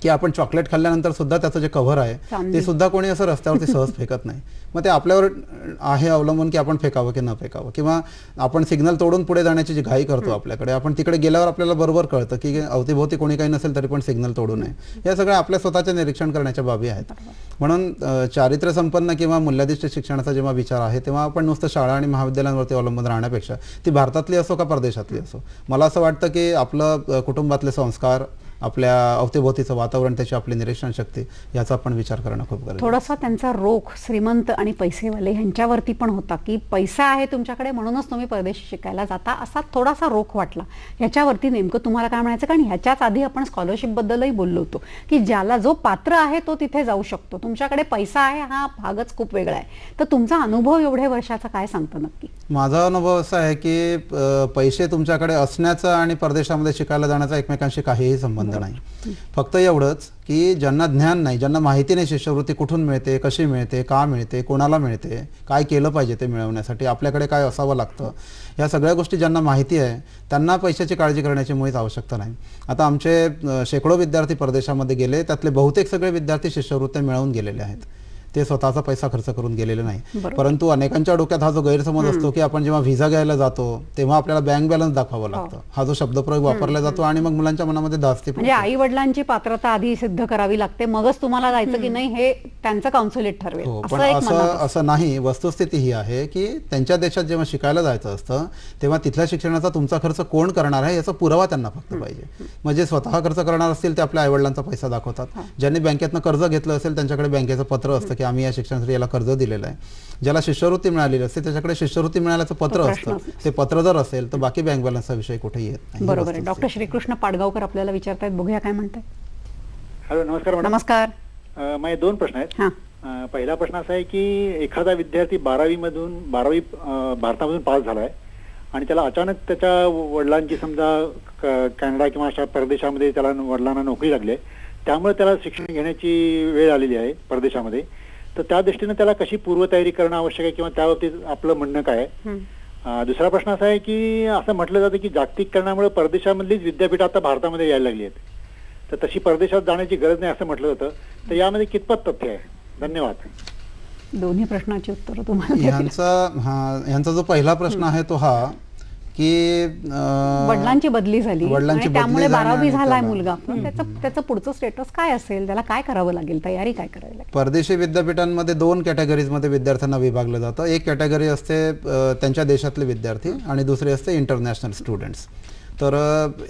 की आपण चॉकलेट खाल्ल्यानंतर सुद्धा त्याचं जे कव्हर आहे ते सुद्धा कोणी असं रस्त्यावरती सहज फेकत नाही. मग ते आपल्यावर आहे अवलंबून की आपण फेकावं की न फेकावं, किंवा आपण सिग्नल तोडून पुढे जाण्याची जी घाई करतो आपल्याकडे, आपण तिकडे गेल्यावर आपल्याला बरोबर कळतं की अवतीभोवती कोणी काही नसेल तरी पण सिग्नल तोडू नये. या सगळ्या आपल्या स्वतःचे निरीक्षण करण्याच्या बाबी आहेत. म्हणून चारित्र्य संपन्न किंवा मूल्याधिष्ठित शिक्षणाचा जेव्हा विचार आहे तेव्हा आपण नुसतं शाळा आणि महाविद्यालयांवरती अवलंबून राहण्यापेक्षा ती भारतातली असो का परदेशातली असो, मला असं वाटतं की आपलं कुटुंबातले संस्कार, आपल्या अवतीभोवतीचं वातावरण, त्याची आपली निरीक्षण शक्ती याचा पण विचार करणं खूप गरजेचं. थोडासा त्यांचा रोख श्रीमंत आणि पैसेवाले ह्यांच्यावरती पण होता की पैसा आहे तुमच्याकडे म्हणूनच तुम्ही परदेशी शिकायला जाता, असा थोडासा रोख वाटला. ह्याच्यावरती नेमकं तुम्हाला काय म्हणायचं? कारण ह्याच्याच आधी आपण स्कॉलरशिपबद्दलही बोललो होतो की ज्याला जो पात्र आहे तो तिथे जाऊ शकतो. तुमच्याकडे पैसा आहे हा भागच खूप वेगळा आहे. तर तुमचा अनुभव एवढ्या वर्षाचा काय सांगतो नक्की? माझा अनुभव असा आहे की पैसे तुमच्याकडे असण्याचा आणि परदेशामध्ये शिकायला जाण्याचा एकमेकांशी काहीही संबंध नाही. फक्त एवढंच की ज्यांना ज्ञान नाही, ज्यांना माहिती नाही शिष्यवृत्ती कुठून मिळते, कशी मिळते, का मिळते, कोणाला मिळते, काय केलं पाहिजे ते मिळवण्यासाठी, आपल्याकडे काय असावं लागतं, या सगळ्या गोष्टी ज्यांना माहिती आहे त्यांना पैशाची काळजी करण्याची मुळीच आवश्यकता नाही. आता आमचे शेकडो विद्यार्थी परदेशामध्ये गेले, त्यातले बहुतेक सगळे विद्यार्थी शिष्यवृत्त्या मिळवून गेलेले आहेत. ते स्वतःचा पैसा खर्च करून गेलेले नाही. परंतु अनेकांच्या डोक्यात हा जो गैरसमज असतो की आपण जेव्हा व्हिसा घ्यायला जातो तेव्हा आपल्याला बँक बॅलन्स दाखवावं लागतं, हा जो शब्दप्रयोग वापरला जातो आणि मग मुलांच्या मनामध्ये धास्ती. म्हणजे आई वडिलांची पात्रता आधी सिद्ध करावी लागते, मगच तुम्हाला जायचं की नाही हे त्यांचं काउन्सिलेट ठरवेल. पण असं नाही. वस्तुस्थिती ही आहे की त्यांच्या देशात जेव्हा शिकायला जायचं असतं तेव्हा तिथल्या शिक्षणाचा तुमचा खर्च कोण करणार आहे याचा पुरावा त्यांना फक्त पाहिजे. म्हणजे स्वतः खर्च करणार असतील ते आपल्या आई वडिलांचा पैसा दाखवतात. ज्यांनी बँकेतनं कर्ज घेतलं असेल त्यांच्याकडे बँकेचं पत्र असतं की आम्ही या शिक्षणासाठी याला कर्ज दिलेलं आहे. ज्याला शिष्यवृत्ती मिळालेली असते त्याच्याकडे शिष्यवृत्ती मिळाल्याचं पत्र असतं. ते पत्र जर असेल तर बाकी बँक बॅलन्सचा विषय कुठे येत नाही. बरोबर आहे. डॉक्टर श्रीकृष्ण पाडगावकर आपल्याला विचारतायत, बघूया काय म्हणताय. हॅलो, नमस्कार मॅडम. नमस्कार. माझे दोन प्रश्न आहेत. पहिला प्रश्न असा आहे की एखादा विद्यार्थी 12वी भारतामधून पास झालाय आणि त्याला अचानक त्याच्या वडिलांची समजा कॅनडा किंवा अशा परदेशामध्ये त्याला वडिलांना नोकरी लागली, त्यामुळे त्याला शिक्षण घेण्याची वेळ आलेली आहे परदेशामध्ये. तर त्या दृष्टीने त्याला कशी पूर्वतयारी करणं आवश्यक आहे किंवा त्याबाबतीत आपलं म्हणणं काय आहे? दुसरा प्रश्न असा आहे की असं म्हटलं जातं की जागतिकीकरणामुळे परदेशामधलीच विद्यापीठ आता भारतामध्ये यायला लागली आहेत, तर तशी परदेशात जाण्याची गरज नाही असं म्हटलं जातं, तर यामध्ये कितपत तथ्य आहे? धन्यवाद. दोन्ही प्रश्नाची उत्तरं तुम्हाला. ह्यांचा जो पहिला प्रश्न आहे तो हा की वडिलांची बदली झाली त्यामुळे 12वी झालाय मुलगा, पण त्याचं पुढचं स्टेटस काय असेल, त्याला काय करावं लागेल, तयारी काय करावी लागेल? परदेशी विद्यापीठांमध्ये 2 कॅटेगरीजमध्ये विद्यार्थ्यांना विभागलं जातं. एक कॅटेगरी असते त्यांच्या देशातले विद्यार्थी आणि दुसरी असते इंटरनॅशनल स्टुडंट्स. तर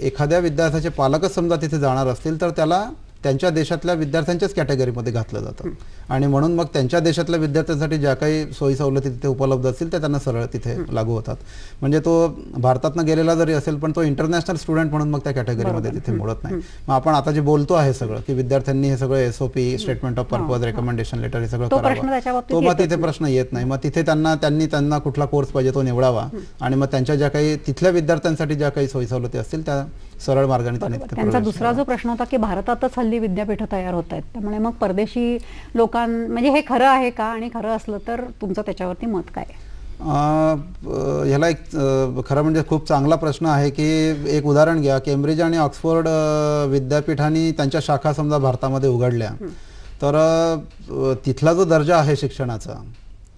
एखाद्या विद्यार्थ्याचे पालकच समजा तिथे जाणार असतील तर त्याला त्यांच्या देशातल्या विद्यार्थ्यांच्याच कॅटेगरीमध्ये घातलं जातं आणि म्हणून मग त्यांच्या देशातल्या विद्यार्थ्यांसाठी ज्या काही सोयी सवलती तिथे उपलब्ध असतील त्या त्यांना सरळ तिथे लागू होतात. म्हणजे तो भारतातनं गेलेला जरी असेल पण तो इंटरनॅशनल स्टुडंट म्हणून मग त्या कॅटेगरीमध्ये तिथे मोडत नाही. मग आपण आता जे बोलतो आहे सगळं की विद्यार्थ्यांनी हे सगळं SOP, statement of purpose, recommendation letter हे सगळं करावं, तो मग तिथे प्रश्न येत नाही. मग तिथे त्यांना कुठला कोर्स पाहिजे तो निवडावा आणि मग त्यांच्या ज्या काही तिथल्या विद्यार्थ्यांसाठी ज्या काही सोयी सवलती असतील त्या सरळ मार्गाने त्यांचा दुसरा जो प्रश्न होता की भारतातच हल्ली विद्यापीठ तयार होत आहेत, त्यामुळे मग परदेशी म्हणजे हे खरं आहे का, आणि खरं असलं तर तुमचं त्याच्यावरती मत काय? ह्याला एक खरं म्हणजे खूप चांगला प्रश्न आहे की एक उदाहरण घ्या, केम्ब्रिज आणि ऑक्सफोर्ड विद्यापीठांनी त्यांच्या शाखा समजा भारतामध्ये उघडल्या, तर तिथला जो दर्जा आहे शिक्षणाचा,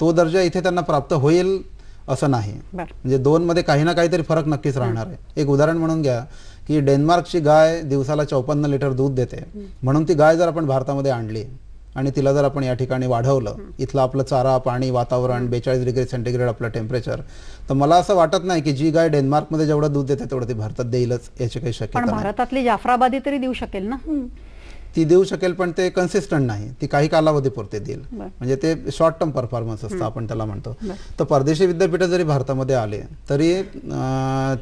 तो दर्जा इथे त्यांना प्राप्त होईल असं नाही. म्हणजे दोनमध्ये काही ना काहीतरी फरक नक्कीच राहणार आहे. एक उदाहरण म्हणून घ्या की डेन्मार्कची गाय दिवसाला 54 लिटर दूध देते, म्हणून ती गाय जर आपण भारतामध्ये आणली आणि तिला जर आपण या ठिकाणी वाढवलं, इथलं आपलं चारा, पाणी, वातावरण, 42 डिग्री सेंटीग्रेड आपलं टेम्परेचर, तर मला असं वाटत नाही की जी गाय डेन्मार्कमध्ये जेवढं दूध देते तेवढं ती भारतात देईलच, याची काही शक्यता पण नाही. भारतातली जाफराबादी तरी देऊ शकेल ना? ती देऊ शकेल, पण ते कन्सिस्टंट नाही, ती काही कालावधीपुरते देईल. बरं. म्हणजे ते शॉर्ट टर्म परफॉर्मन्स असतं, आपण त्याला म्हणतो. तर परदेशी विद्यापीठं जरी भारतामध्ये आले तरी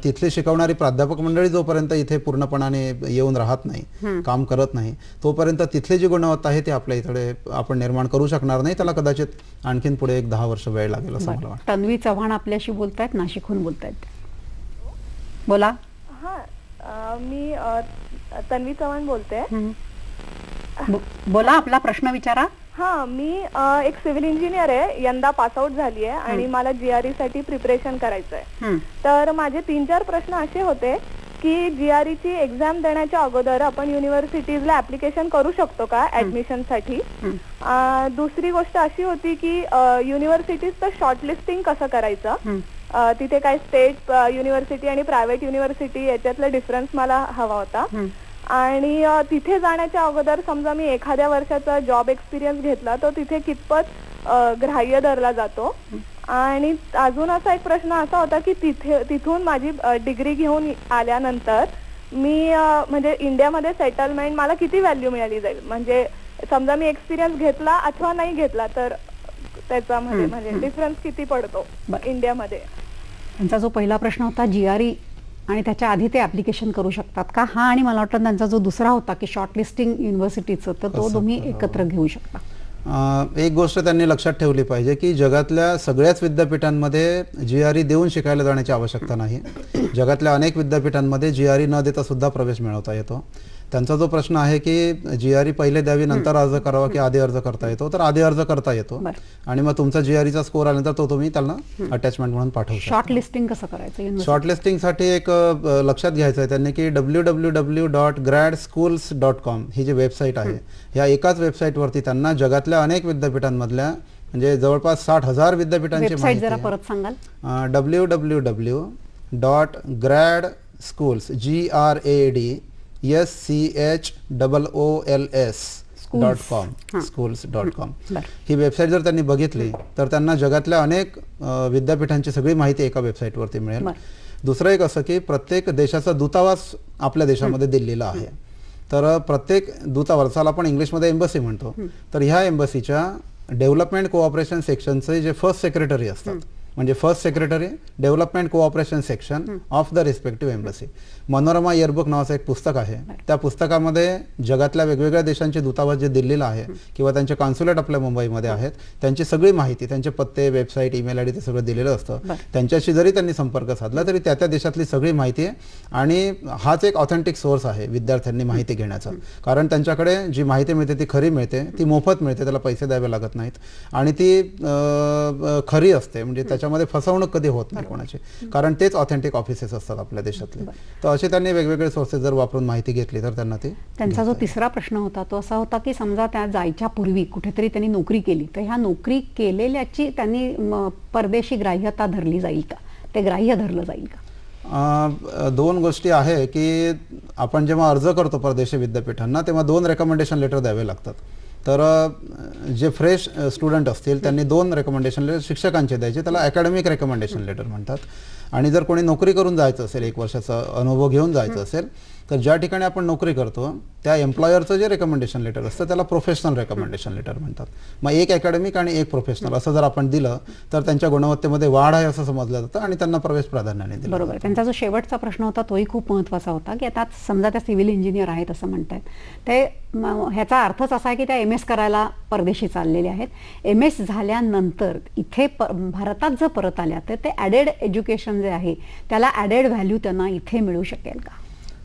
तिथली शिकवणारी प्राध्यापक मंडळी जोपर्यंत इथे पूर्णपणाने येऊन राहत नाही, काम करत नाही, तोपर्यंत तिथली जी गुणवत्ता आहे ती आपल्या इकडे आपण निर्माण करू शकणार नाही. त्याला कदाचित आणखीन पुढे 10 वर्ष वेळ लागेल असं मला वाटतं. तन्वी चव्हाण आपल्याशी बोलतायत, नाशिकहून बोलतायत. बोला. मी तन्वी चव्हाण बोलते. बोला, आपला प्रश्न विचारा. मी एक सिव्हिल इंजिनियर आहे, यंदा पासआउट झाली आहे आणि मला GRE साठी प्रिपरेशन करायचं आहे. तर माझे 3-4 प्रश्न असे होते की GRE ची एक्झाम देण्याच्या अगोदर आपण युनिव्हर्सिटीजला ऍप्लिकेशन करू शकतो का ऍडमिशन साठी? दुसरी गोष्ट अशी होती की युनिव्हर्सिटीजचं शॉर्टलिस्टिंग कसं करायचं, तिथे काय स्टेट युनिव्हर्सिटी आणि प्रायव्हेट युनिव्हर्सिटी याच्यातला डिफरन्स मला हवा होता. आणि तिथे जाण्याच्या अगोदर समजा मी एखाद्या वर्षाचा जॉब एक्सपिरियन्स घेतला तर तिथे कितपत ग्राह्य धरला जातो. आणि अजून असा एक प्रश्न असा होता की तिथून माझी डिग्री घेऊन आल्यानंतर मी म्हणजे इंडियामध्ये सेटलमेंट मला किती व्हॅल्यू मिळाली जाईल, म्हणजे समजा मी एक्सपिरियन्स घेतला अथवा नाही घेतला तर त्याच्यामध्ये म्हणजे डिफरन्स किती पडतो इंडियामध्ये. त्यांचा जो पहिला प्रश्न होता GRE आणि त्याच्या आधी ते ऍप्लिकेशन करू शकतात का, हा, आणि मला वाटतं त्यांचा जो दुसरा होता की शॉर्टलिस्टिंग युनिव्हर्सिटीचं, तर तो तुम्ही एकत्र घेऊ शकता. एक गोष्ट त्यांनी लक्षात ठेवली पाहिजे की जगातल्या सगळ्याच विद्यापीठांमध्ये GRE देऊन शिकायला जाण्याची आवश्यकता नाही. जगातल्या अनेक विद्यापीठांमध्ये GRE न देता सुद्धा प्रवेश मिळवता येतो. त्यांचा जो प्रश्न आहे की GRE पहिले द्यावी नंतर अर्ज करावा की आधी अर्ज करता येतो, तर आधी अर्ज करता येतो आणि मग तुमचा GREचा स्कोर आल्यानंतर तो तुम्ही त्यांना अटॅचमेंट म्हणून पाठवू शकता. शॉर्टलिस्टिंग कसं करायचं? शॉर्टलिस्टिंगसाठी एक लक्षात घ्यायचं आहे त्यांनी की www.gradschools.com ही जी वेबसाईट आहे, ह्या एकाच वेबसाईटवरती त्यांना जगातल्या अनेक विद्यापीठांमधल्या म्हणजे जवळपास 60,000 विद्यापीठांची माहिती जरा परत सांगाल? www.gradschools GRADSCHOOLS.com schools.com ही वेबसाईट जर त्यांनी बघितली तर त्यांना जगातल्या अनेक विद्यापीठांची सगळी माहिती एका वेबसाईटवरती मिळेल. दुसरं एक असं की प्रत्येक देशाचा दूतावास आपल्या देशामध्ये दिल्लीला आहे, तर प्रत्येक दूतावासाला आपण इंग्लिशमध्ये एम्बसी म्हणतो, तर ह्या एम्बसीच्या डेव्हलपमेंट कोऑपरेशन सेक्शनचे जे फर्स्ट सेक्रेटरी असतात, म्हणजे first secretary development cooperation section of the respective embassy, Manorama yearbook नावाचं एक पुस्तक आहे. त्या पुस्तकामध्ये जगातल्या वेगवेगळ्या देशांचे दूतावास जे दिल्लीला आहे किंवा त्यांचे कॉन्सुलेट आपल्या मुंबईमध्ये आहेत त्यांची सगळी माहिती, त्यांचे पत्ते, वेबसाईट, ईमेल आयडी ते सगळं दिलेलं असतं. त्यांच्याशी जरी त्यांनी संपर्क साधला तरी त्या त्या देशातली सगळी माहिती आहे आणि हाच एक ऑथेंटिक सोर्स आहे विद्यार्थ्यांनी माहिती घेण्याचा. कारण त्यांच्याकडे जी माहिती मिळते ती खरी मिळते, ती मोफत मिळते, त्याला पैसे द्यावे लागत नाहीत आणि ती खरी असते, म्हणजे त्याच्यामध्ये फसवणूक कधी होत नाही कोणाची, कारण तेच ऑथेंटिक ऑफिसेस असतात आपल्या देशातले. तर असे त्यांनी वेगवेगळे सोर्सेस जर वापरून माहिती घेतली तर त्यांना ते. त्यांचा जो तिसरा प्रश्न होता तो असा होता की समजा त्या जायच्या पूर्वी कुठेतरी त्यांनी नोकरी केली तर ह्या नोकरी केलेल्याची त्यांनी परदेशी ग्राह्यता धरली जाईल का, ते ग्राह्य धरलं जाईल का? दोन गोष्टी आहे की आपण जेव्हा अर्ज करतो परदेशी विद्यापीठांना तेव्हा 2 रेकमेंडेशन लेटर द्यावे लागतात. तर जे फ्रेश स्टुडंट असतील त्यांनी 2 रेकमेंडेशन लेटर शिक्षकांचे द्यायचे, त्याला अकॅडमिक रेकमेंडेशन लेटर म्हणतात. आणि जर कोणी नोकरी करून जायचं असेल, 1 वर्षाचा अनुभव घेऊन जायचं असेल, तर ज्या ठिकाणी आपण नोकरी करतो त्या एम्प्लॉयरचं जे रेकमेंडेशन लेटर असतं त्याला प्रोफेशनल रेकमेंडेशन लेटर म्हणतात. मग 1 अकॅडमिक आणि 1 प्रोफेशनल असं जर आपण दिलं तर त्यांच्या गुणवत्तेमध्ये वाढ आहे असं समजलं जातं आणि त्यांना प्रवेश प्राधान्याने दिलं. बरोबर. त्यांचा जो शेवटचा प्रश्न होता तोही खूप महत्त्वाचा होता की आता समजा त्या सिव्हिल इंजिनियर आहेत असं म्हणतात, ते ह्याचा अर्थच असा आहे की त्या MS करायला परदेशी चाललेले आहेत. MS झाल्यानंतर इथे भारतात जर परत आल्या तर ते ॲडेड एज्युकेशन जे आहे त्याला ॲडेड व्हॅल्यू त्यांना इथे मिळू शकेल का?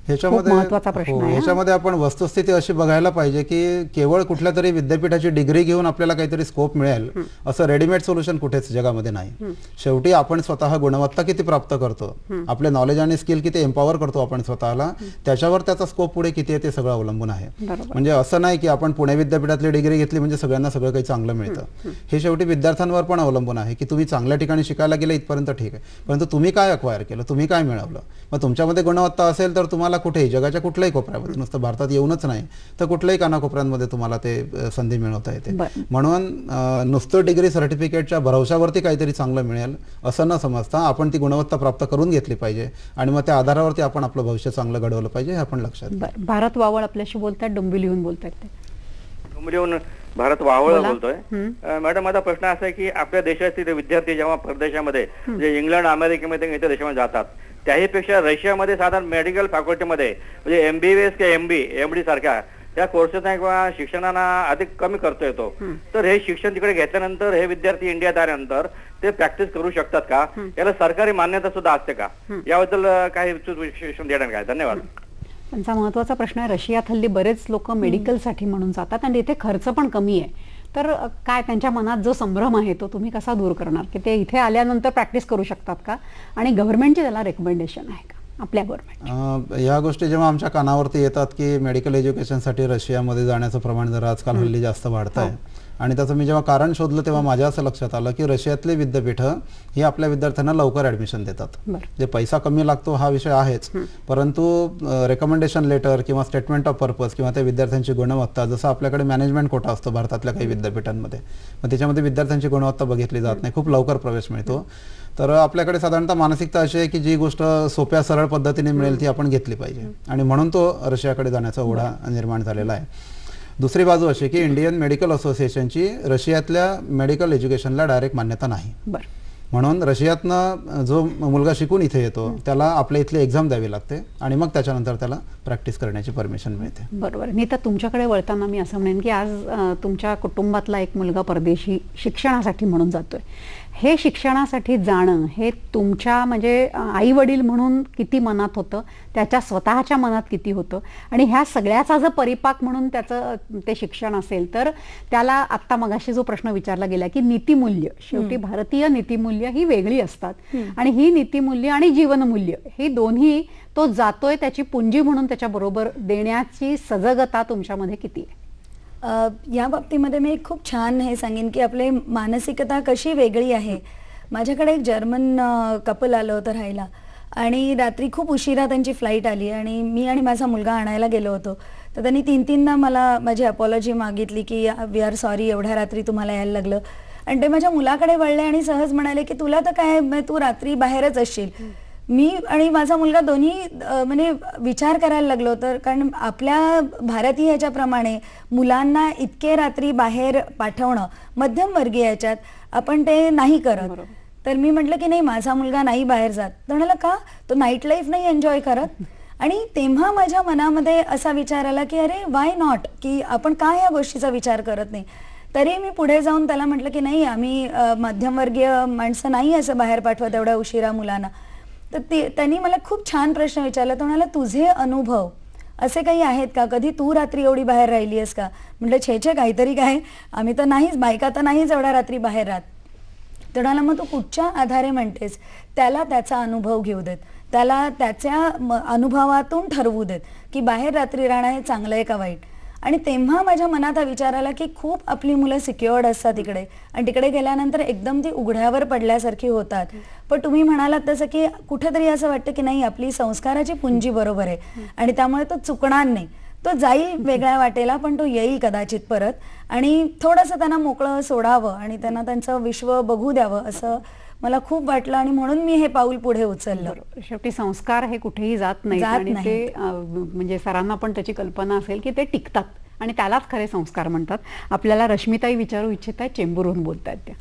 ह्याच्यामध्ये महत्त्वाचा प्रश्न आहे, हा. ह्याच्यामध्ये आपण वस्तुस्थिती अशी बघायला पाहिजे की केवळ कुठल्या तरी विद्यापीठाची डिग्री घेऊन आपल्याला काहीतरी स्कोप मिळेल असं रेडीमेड सोल्युशन कुठेच जगामध्ये नाही. शेवटी आपण स्वतः गुणवत्ता किती प्राप्त करतो, आपले नॉलेज आणि स्किल किती एम्पॉवर करतो आपण स्वतःला, त्याच्यावर त्याचा स्कोप पुढे किती आहे ते सगळं अवलंबून आहे. म्हणजे असं नाही की आपण पुणे विद्यापीठातली डिग्री घेतली म्हणजे सगळ्यांना सगळं काही चांगलं मिळतं. हे शेवटी विद्यार्थ्यांवर पण अवलंबून आहे की तुम्ही चांगल्या ठिकाणी शिकायला गेले इथपर्यंत ठीक आहे, परंतु तुम्ही काय अक्वायर केलं, तुम्ही काय मिळवलं. मग तुमच्यामध्ये गुणवत्ता असेल तर तुम्हाला कुठेही जगाच्या कुठल्याही कोपऱ्यामध्ये, नुसतं भारतात येऊनच नाही तर कुठल्याही कानाकोपऱ्यांमध्ये तुम्हाला ते संधी मिळवता येते. म्हणून नुसतं डिग्री सर्टिफिकेटच्या भरवशावरती काहीतरी चांगलं मिळेल असं न समजता आपण ती गुणवत्ता प्राप्त करून घेतली पाहिजे आणि मग त्या आधारावरती आपण आपलं भविष्य चांगलं घडवलं पाहिजे हे आपण लक्षात. भारत वावळ आपल्याशी बोलतात, डोंबिवलीहून बोलतात ते. डोंबिवलीहून भारत वावळ बोलतोय. मॅडम, माझा प्रश्न असा आहे की आपल्या देशातील विद्यार्थी जेव्हा परदेशामध्ये म्हणजे इंग्लंड, अमेरिकेमध्ये इतर देशामध्ये जातात, त्याहीपेक्षा रशियामध्ये साधारण मेडिकल फॅकल्टीमध्ये म्हणजे MBBS किंवा MD सारख्या त्या कोर्सेसना किंवा शिक्षणाला अधिक कमी करता येतो. तर हे शिक्षण तिकडे घेतल्यानंतर हे विद्यार्थी इंडियात आल्यानंतर ते प्रॅक्टिस करू शकतात का? याला सरकारी मान्यता सुद्धा असते का? याबद्दल काही शिक्षण देणार काय? धन्यवाद. त्यांचा महत्त्वाचा प्रश्न आहे. रशियात हल्ली बरेच लोक मेडिकलसाठी म्हणून जातात आणि इथे खर्च पण कमी आहे. तर काय त्यांच्या मनात जो संभ्रम आहे तो तुम्ही कसा दूर करणार की ते इथे आल्यानंतर प्रॅक्टिस करू शकतात का? आणि गव्हर्नमेंटची त्याला रेकमेंडेशन आहे का आपल्या गव्हर्नमेंट? या गोष्टी जेव्हा आमच्या कानावरती येतात की मेडिकल एज्युकेशनसाठी रशियामध्ये जाण्याचं प्रमाण जरा आजकाल हल्ली जास्त वाढत आहे आणि त्याचं मी जेव्हा कारण शोधलं तेव्हा माझ्या असं लक्षात आलं की रशियातले विद्यापीठं ही आपल्या विद्यार्थ्यांना लवकर ऍडमिशन देतात. जे पैसा कमी लागतो हा विषय आहेच, परंतु रेकमेंडेशन लेटर किंवा स्टेटमेंट ऑफ पर्पज किंवा त्या विद्यार्थ्यांची गुणवत्ता, जसं आपल्याकडे मॅनेजमेंट कोटा असतो भारतातल्या काही विद्यापीठांमध्ये, मग त्याच्यामध्ये विद्यार्थ्यांची गुणवत्ता बघितली जात नाही, खूप लवकर प्रवेश मिळतो. तर आपल्याकडे साधारणतः मानसिकता अशी आहे की जी गोष्ट सोप्या सरळ पद्धतीने मिळेल ती आपण घेतली पाहिजे आणि म्हणून तो रशियाकडे जाण्याचा ओढा निर्माण झालेला आहे. दुसरी बाजू अशी की इंडियन मेडिकल असोसिएशनची रशियातल्या मेडिकल एज्युकेशनला डायरेक्ट मान्यता नाही. म्हणून रशियातनं जो मुलगा शिकून इथे येतो त्याला आपल्या इथली एक्झाम द्यावी लागते आणि मग त्याच्यानंतर त्याला प्रॅक्टिस करण्याची परमिशन मिळते. बरोबर. मी तर तुमच्याकडे वळताना मी असं म्हणेन की आज तुमच्या कुटुंबातला एक मुलगा परदेशी शिक्षणासाठी म्हणून जातोय. हे शिक्षणासाठी जाणं हे तुमच्या म्हणजे आई वडील म्हणून किती मनात होतं, त्याच्या स्वतःच्या मनात किती होतं आणि ह्या सगळ्याचा जर परिपाक म्हणून त्याचं ते शिक्षण असेल तर त्याला आत्ता मगाशी जो प्रश्न विचारला गेला की नीतिमूल्य, शेवटी भारतीय नीतिमूल्य ही वेगळी असतात आणि ही नीतिमूल्य आणि जीवनमूल्य ही दोन्ही तो जातोय त्याची पुंजी म्हणून त्याच्याबरोबर देण्याची सजगता तुमच्यामध्ये किती आहे? या बाबतीमध्ये मी खूप छान हे सांगेन की आपली मानसिकता कशी वेगळी आहे. माझ्याकडे एक जर्मन कपल आलं होतं राहायला आणि रात्री खूप उशिरा त्यांची फ्लाईट आली आणि मी आणि माझा मुलगा आणायला गेलो होतो. तर त्यांनी 3-3दा मला माझी अपॉलॉजी मागितली की वी आर सॉरी, एवढ्या रात्री तुम्हाला यायला लागलं. आणि ते माझ्या मुलाकडे वळले आणि सहज म्हणाले की तुला तर काय, तू रात्री बाहेरच असशील. मी आणि माझा मुलगा दोन्ही म्हणजे विचार करायला लागलो. तर कारण आपल्या भारतीय ह्याच्याप्रमाणे मुलांना इतके रात्री बाहेर पाठवणं मध्यमवर्गीय याच्यात आपण ते नाही करत. तर मी म्हटलं की नाही, माझा मुलगा नाही बाहेर जात. तर म्हणाला का, तो नाईट लाईफ नाही एन्जॉय करत? आणि तेव्हा माझ्या मनामध्ये असा विचार आला की अरे वाय नॉट, की आपण का या गोष्टीचा विचार करत नाही. तरी मी पुढे जाऊन त्याला म्हटलं की नाही, आम्ही मध्यमवर्गीय माणसं नाही असं बाहेर पाठवत एवढ्या उशिरा मुलांना. तर त्यांनी मला खूप छान प्रश्न विचारला. तो म्हणाला तुझे अनुभव असे काही आहेत का, कधी तू रात्री एवढी बाहेर राहिली आहेस का? म्हटलं छे काहीतरी काय, आम्ही तर नाहीच, बायका तर नाहीच एवढ्या रात्री बाहेर राहत. तर म्हणाला मग तू कुठच्या आधारे म्हणतेस? त्याला त्याचा अनुभव घेऊ देत, त्याला त्याच्या अनुभवातून ठरवू देत की बाहेर रात्री राहणं हे चांगलं आहे का वाईट. आणि तेव्हा माझ्या मनात हा विचार आला की खूप आपली मुलं सिक्युअर्ड असतात तिकडे आणि तिकडे गेल्यानंतर एकदम ती उघड्यावर पडल्यासारखी होतात. पण तुम्ही म्हणालात तसं की कुठेतरी असं वाटतं की नाही, आपली संस्काराची पुंजी बरोबर आहे आणि त्यामुळे तो चुकणार नाही. तो जाईल वेगळ्या वाटेला पण तो येईल कदाचित परत. आणि थोडंसं त्यांना मोकळं सोडावं आणि त्यांना त्यांचं विश्व बघू द्यावं असं मला खूप वाटलं आणि म्हणून मी हे पाऊल पुढे उचललं. शेवटी संस्कार हे कुठेही जात नाहीत आणि ते म्हणजे सरांना पण त्याची कल्पना असेल की ते टिकतात आणि त्यालाच खरे संस्कार म्हणतात. आपल्याला रश्मिताई विचारू इच्छित आहे, चेंबूरहून बोलतायत त्या.